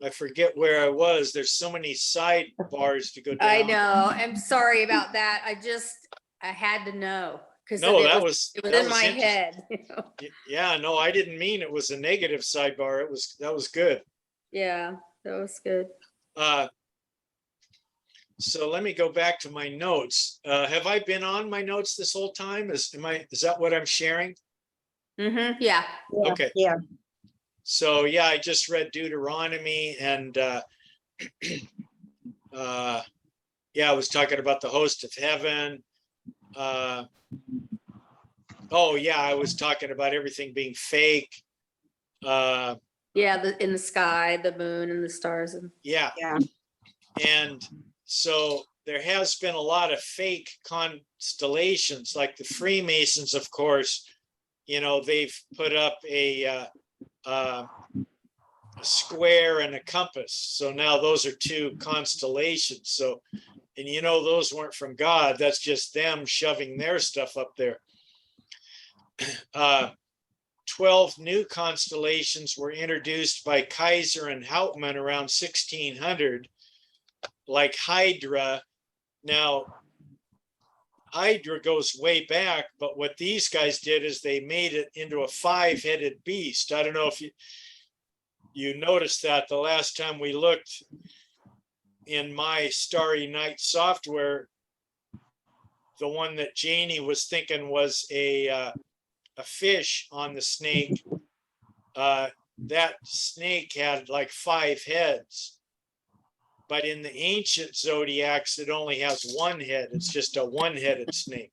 I forget where I was. There's so many sidebars to go down. I know. I'm sorry about that. I had to know because No, it that was was in my interesting. head. Yeah, no, I didn't mean it was a negative sidebar. That was good. Yeah, that was good. So let me go back to my notes. Have I been on my notes this whole time? Is that what I'm sharing? Yeah. Yeah, Okay. yeah. So yeah, I just read Deuteronomy, and yeah, I was talking about the host of heaven. Oh yeah, I was talking about everything being fake. Yeah, in the sky, the moon and the stars. Yeah. Yeah. And so there has been a lot of fake constellations, like the Freemasons, of course. They've put up a square and a compass. So now those are two constellations. So, and those weren't from God. That's just them shoving their stuff up there. 12 new constellations were introduced by Kaiser and Hauptmann around 1600, like Hydra. Now, Hydra goes way back, but what these guys did is they made it into a 5-headed beast. I don't know if you noticed that the last time we looked in my Starry Night software, the one that Janie was thinking was a fish on the snake. That snake had like 5 heads, but in the ancient zodiacs, it only has 1 head. It's just a 1-headed snake.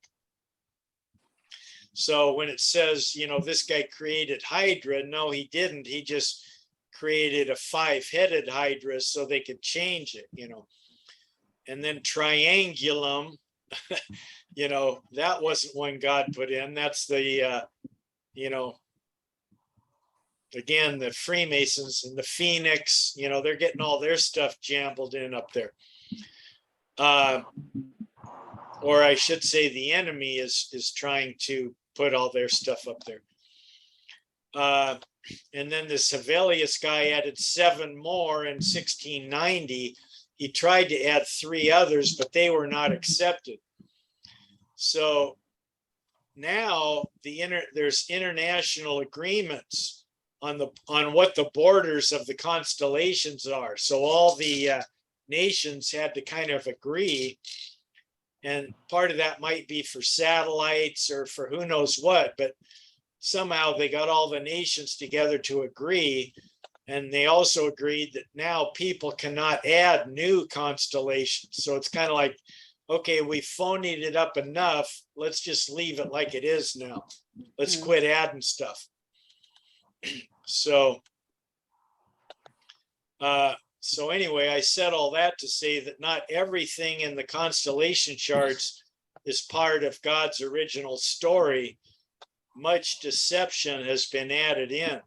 So when it says, this guy created Hydra, no, he didn't. He just created a 5-headed Hydra so they could change it, And then Triangulum, that wasn't one God put in. That's the, again, the Freemasons and the Phoenix, they're getting all their stuff jumbled in up there. Or I should say the enemy is trying to put all their stuff up there. And then the Hevelius guy added 7 more in 1690. He tried to add 3 others, but they were not accepted. So now there's international agreements on what the borders of the constellations are. So all the nations had to kind of agree. And part of that might be for satellites or for who knows what, but somehow they got all the nations together to agree. And they also agreed that now people cannot add new constellations. So it's kind of like, okay, we phonied it up enough. Let's just leave it like it is now. Let's quit adding stuff. So anyway, I said all that to say that not everything in the constellation charts is part of God's original story. Much deception has been added in.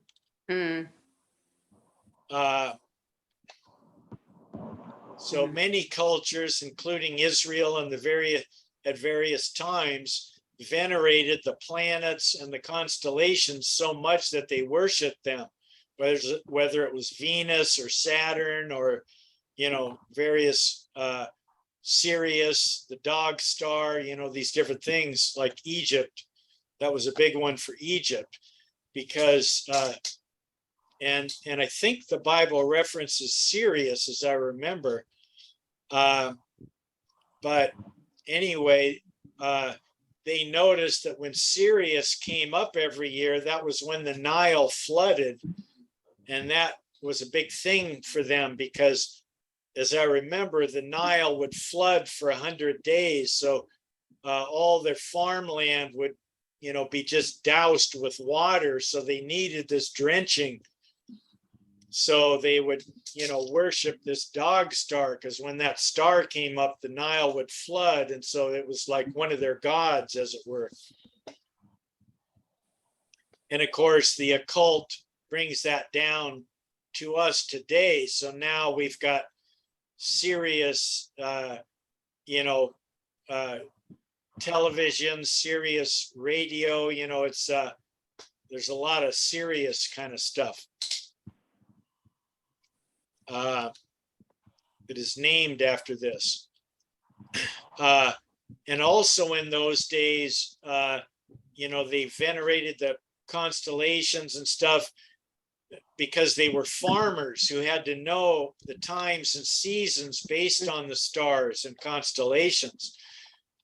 So many cultures, including Israel and at various times, venerated the planets and the constellations so much that they worshiped them, whether it was Venus or Saturn or, various Sirius, the dog star, these different things like Egypt. That was a big one for Egypt because, and I think the Bible references Sirius, as I remember. But anyway, they noticed that when Sirius came up every year, that was when the Nile flooded. And that was a big thing for them because, as I remember, the Nile would flood for 100 days. So all their farmland would, be just doused with water. So they needed this drenching. So they would, worship this dog star, because when that star came up, the Nile would flood. And so it was like one of their gods, as it were. And of course, the occult brings that down to us today. So now we've got Sirius, television, Sirius radio, it's, there's a lot of serious kind of stuff. It is named after this. And also in those days, they venerated the constellations and stuff because they were farmers who had to know the times and seasons based on the stars and constellations.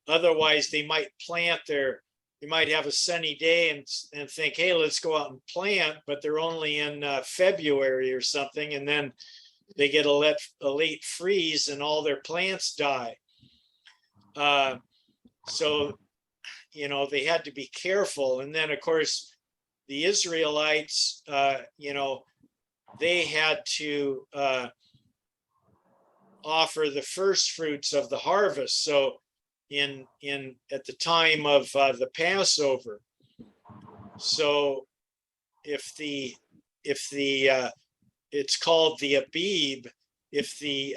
Otherwise, they might they might have a sunny day and think, hey, let's go out and plant, but they're only in February or something. And then they get a late freeze and all their plants die. So, they had to be careful. And then, of course, the Israelites, they had to offer the first fruits of the harvest. So at the time of the Passover. So if it's called the Abib, if the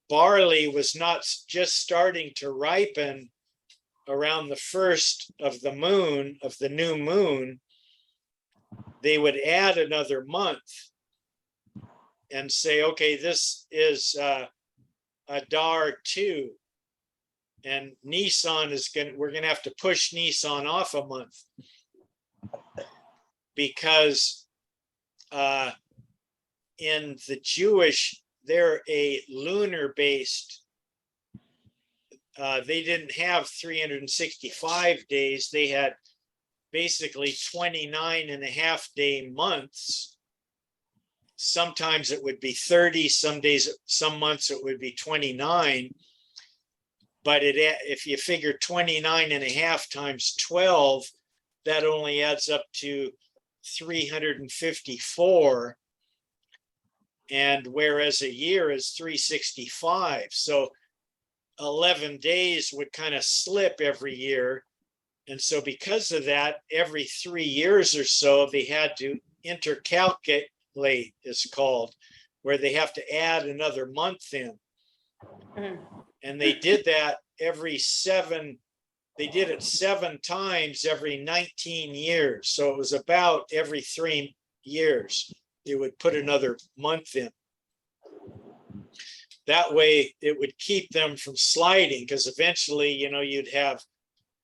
barley was not just starting to ripen around the first of the moon, of the new moon, they would add another month and say, okay, this is Adar 2. And Nisan we're going to have to push Nisan off a month because in the Jewish, they're a lunar based, they didn't have 365 days. They had basically 29 and a half day months. Sometimes it would be 30, some months it would be 29. But if you figure 29 and a half times 12, that only adds up to 354. And whereas a year is 365. So 11 days would kind of slip every year. And so because of that, every 3 years or so, they had to intercalculate, is called, where they have to add another month in. And they did that they did it 7 times every 19 years. So it was about every 3 years, they would put another month in. That way it would keep them from sliding, because eventually, you'd have,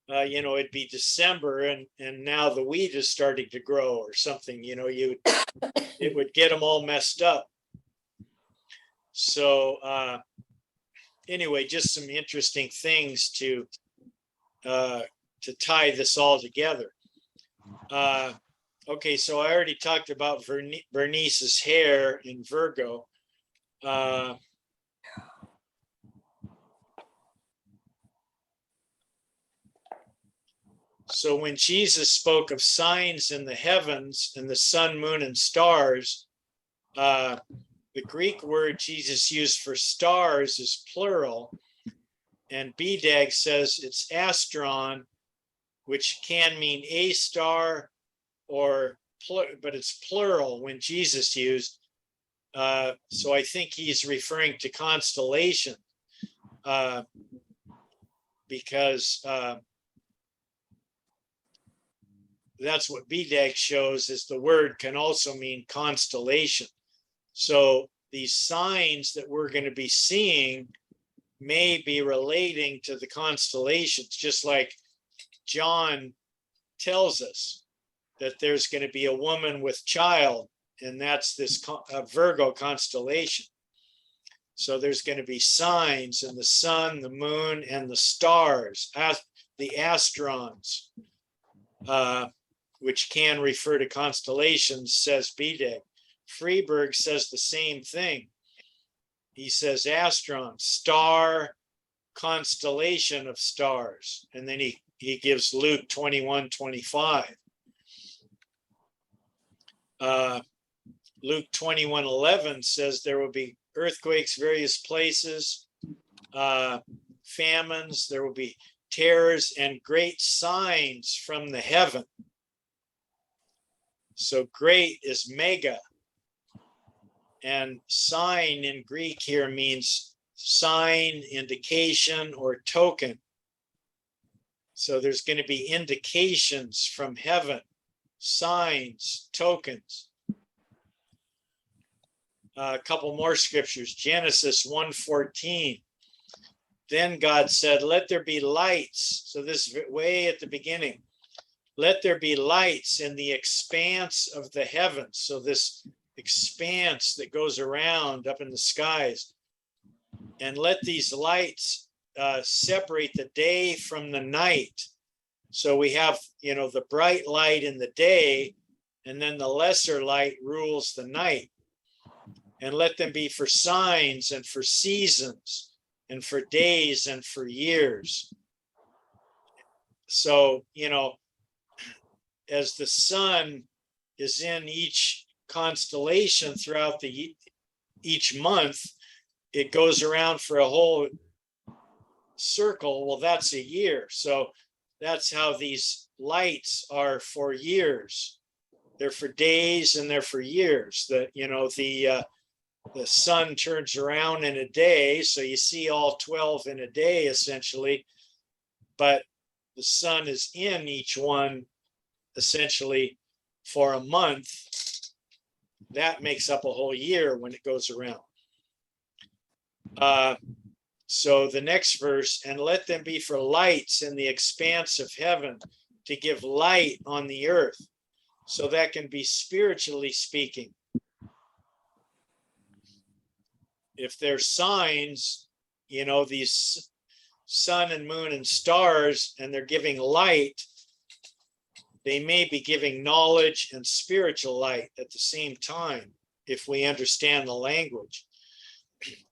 it'd be December and now the wheat is starting to grow or something, it would get them all messed up. So, anyway, just some interesting things to tie this all together. Okay, so I already talked about Bernice's hair in Virgo. So when Jesus spoke of signs in the heavens and the sun, moon, and stars, the Greek word Jesus used for stars is plural, and BDAG says it's astron, which can mean a star, but it's plural when Jesus used. So I think he's referring to constellation, because that's what BDAG shows, is the word can also mean constellation. So these signs that we're going to be seeing may be relating to the constellations, just like John tells us that there's going to be a woman with child, and that's this Virgo constellation. So there's going to be signs in the sun, the moon, and the stars, the astrons, which can refer to constellations, says BDAG. Freeberg says the same thing. He says astron, star, constellation of stars. And then he gives Luke 21:25. Luke 21:11 says there will be earthquakes, various places, famines, there will be terrors and great signs from the heaven. So great is mega. And sign in Greek here means sign, indication, or token. So there's going to be indications from heaven, signs, tokens. A couple more scriptures. Genesis 1:14. Then God said, let there be lights. So this is way at the beginning. Let there be lights in the expanse of the heavens. So this expanse that goes around up in the skies. And let these lights separate the day from the night. So we have, the bright light in the day, and then the lesser light rules the night. And let them be for signs and for seasons and for days and for years. So, as the sun is in each constellation throughout each month, it goes around for a whole circle. Well, that's a year. So that's how these lights are for years. They're for days and they're for years. The sun turns around in a day, so you see all 12 in a day essentially, but the sun is in each one essentially for a month. That makes up a whole year when it goes around. So the next verse, and let them be for lights in the expanse of heaven to give light on the earth. So that can be spiritually speaking. If there's signs, these sun and moon and stars, and they're giving light, they may be giving knowledge and spiritual light at the same time, if we understand the language.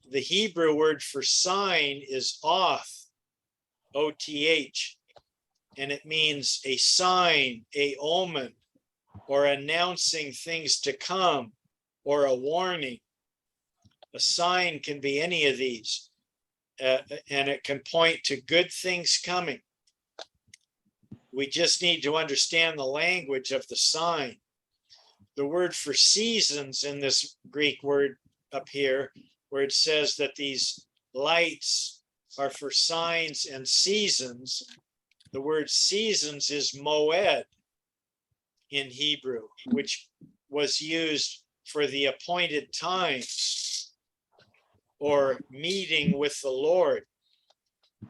The Hebrew word for sign is oth, O-T-H, and it means a sign, a omen, or announcing things to come, or a warning. A sign can be any of these, and it can point to good things coming. We just need to understand the language of the sign. The word for seasons in this Greek word up here, where it says that these lights are for signs and seasons, the word seasons is moed in Hebrew, which was used for the appointed times or meeting with the Lord.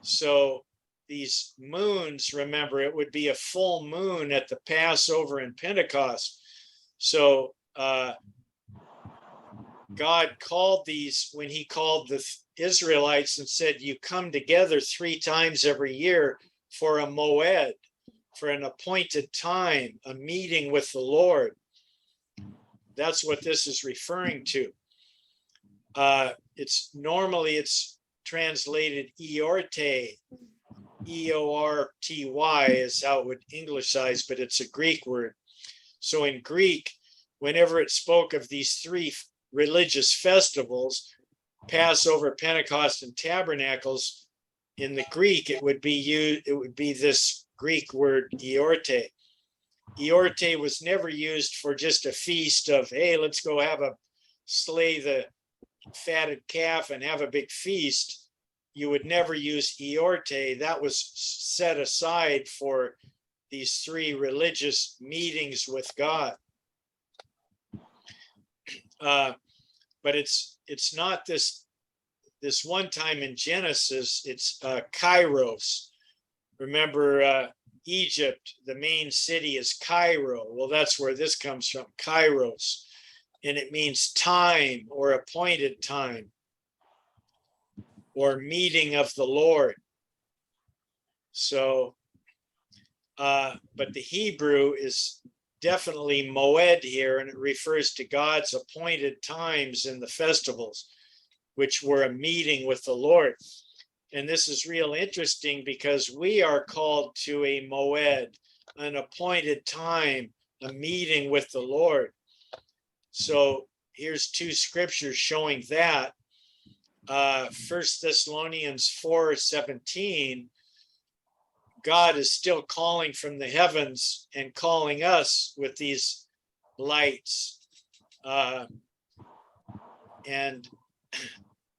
So these moons, remember, it would be a full moon at the Passover and Pentecost. So God called these, when he called the Israelites and said, you come together 3 times every year for a moed, for an appointed time, a meeting with the Lord. That's what this is referring to. It's translated eorte, E-O-R-T-Y is how it would Englishise, but it's a Greek word. So in Greek, whenever it spoke of these 3 religious festivals, Passover, Pentecost, and Tabernacles, in the Greek, it would be this Greek word eorte. Eorte was never used for just a feast of, hey, let's go slay the fatted calf and have a big feast. You would never use eorte. That was set aside for these 3 religious meetings with God. But it's not this one time in Genesis, it's Kairos. Remember, Egypt, the main city is Cairo. Well, that's where this comes from, Kairos. And it means time or appointed time or meeting of the Lord. So, but the Hebrew is definitely moed here, and it refers to God's appointed times in the festivals, which were a meeting with the Lord. And this is real interesting because we are called to a moed, an appointed time, a meeting with the Lord. So here's 2 scriptures showing that. 1 Thessalonians 4:17, God is still calling from the heavens and calling us with these lights and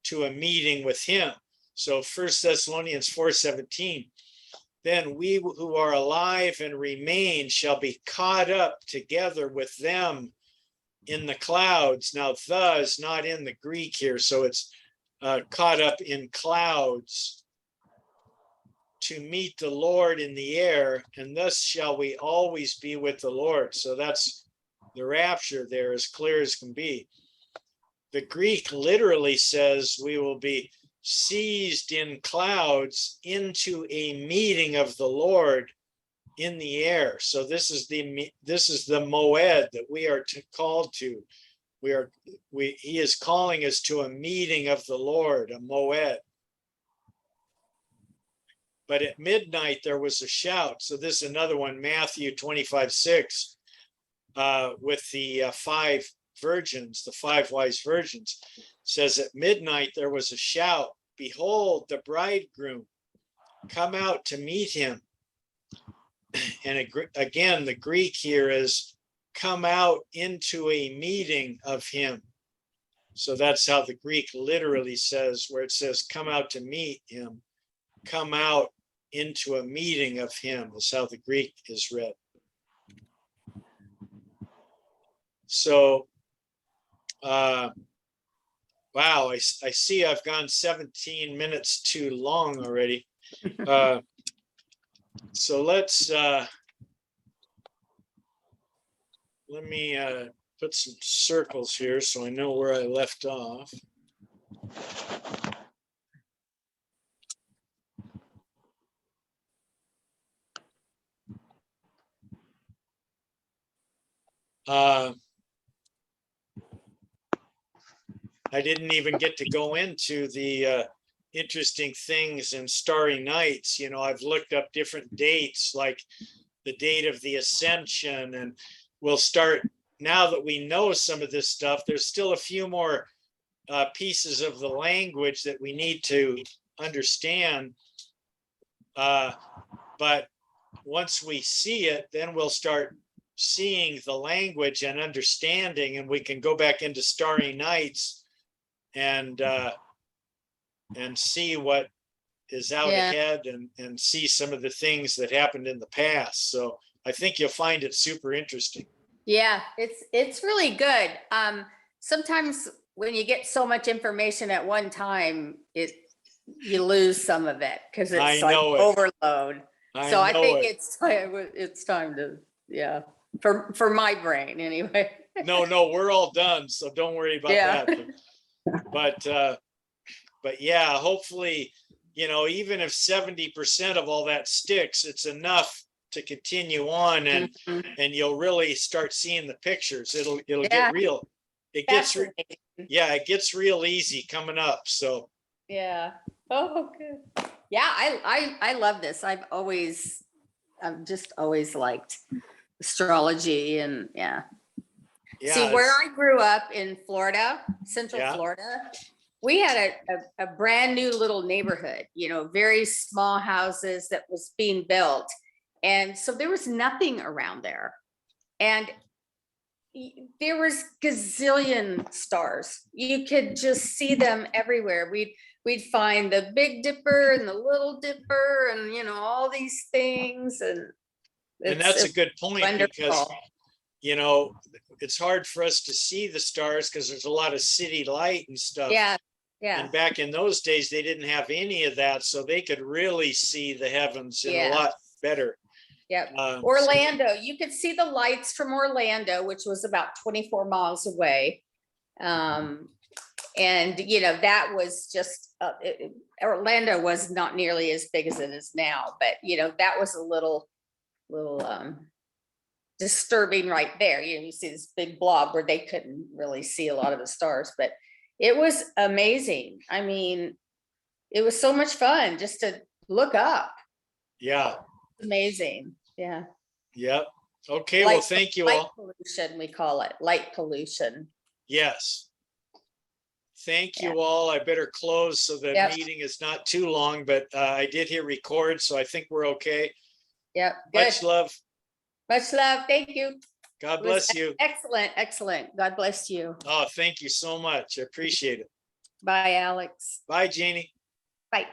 to a meeting with him. So 1 Thessalonians 4:17, then we who are alive and remain shall be caught up together with them in the clouds. Now, the is not in the Greek here, so it's caught up in clouds to meet the Lord in the air, and thus shall we always be with the Lord. So that's the rapture there, as clear as can be. The Greek literally says we will be seized in clouds into a meeting of the Lord in the air. So this is the moed that we are called to. He is calling us to a meeting of the Lord, a moed. But at midnight there was a shout. So this is another one, Matthew 25:6, with the 5 virgins, the 5 wise virgins, says at midnight there was a shout, behold, the bridegroom, come out to meet him. And again, the Greek here is come out into a meeting of him. So that's how the Greek literally says, where it says come out to meet him, come out into a meeting of him, is how the Greek is read. So, wow, I see I've gone 17 minutes too long already. So let me put some circles here so I know where I left off. I didn't even get to go into the interesting things in starry nights. You know, I've looked up different dates, like the date of the ascension, and we'll start, now that we know some of this stuff, there's still a few more pieces of the language that we need to understand. But once we see it, then we'll start seeing the language and understanding, and we can go back into starry nights and see what is out ahead and see some of the things that happened in the past. So I think you'll find it super interesting. Yeah, it's really good. Sometimes when you get so much information at one time, you lose some of it because it's like overload. So I think it's time to, for my brain anyway. No, we're all done, so don't worry about that. But But yeah, hopefully, you know, even if 70% of all that sticks, it's enough to continue on, and Mhm. you'll really start seeing the pictures. It'll Yeah. get real. It gets Fascinating. yeah, it gets real easy coming up. So Yeah. Oh, good. Yeah, I love this. I've just always liked astrology, and yeah. yeah, See, where I grew up in Florida, Central Yeah. Florida, we had a brand new little neighborhood, very small houses that was being built. And so there was nothing around there. And there was gazillion stars. You could just see them everywhere. We'd find the Big Dipper and the Little Dipper and all these things. And that's a it's good point, because wonderful. you know, it's hard for us to see the stars because there's a lot of city light and stuff. Yeah. Yeah. And back in those days, they didn't have any of that, so they could really see the heavens in a Yeah. lot better. Yep. So- Orlando, you could see the lights from Orlando, which was about 24 miles away. And that was just, Orlando was not nearly as big as it is now, but that was a little disturbing right there. You see this big blob where they couldn't really see a lot of the stars, but it was amazing. I mean, it was so much fun just to look up. Yeah. Amazing. Yeah. Yep. Okay. Well, thank you light all. pollution, we call it light pollution. Yes. Thank you all. I better close so the Yep. meeting is not too long, but I did hit record, so I think we're okay. Yep. Good. Much love. Much love. Thank you. God It was bless you. Excellent. Excellent. God bless you. Oh, thank you so much. I appreciate it. Bye, Alex. Bye, Jeannie. Bye.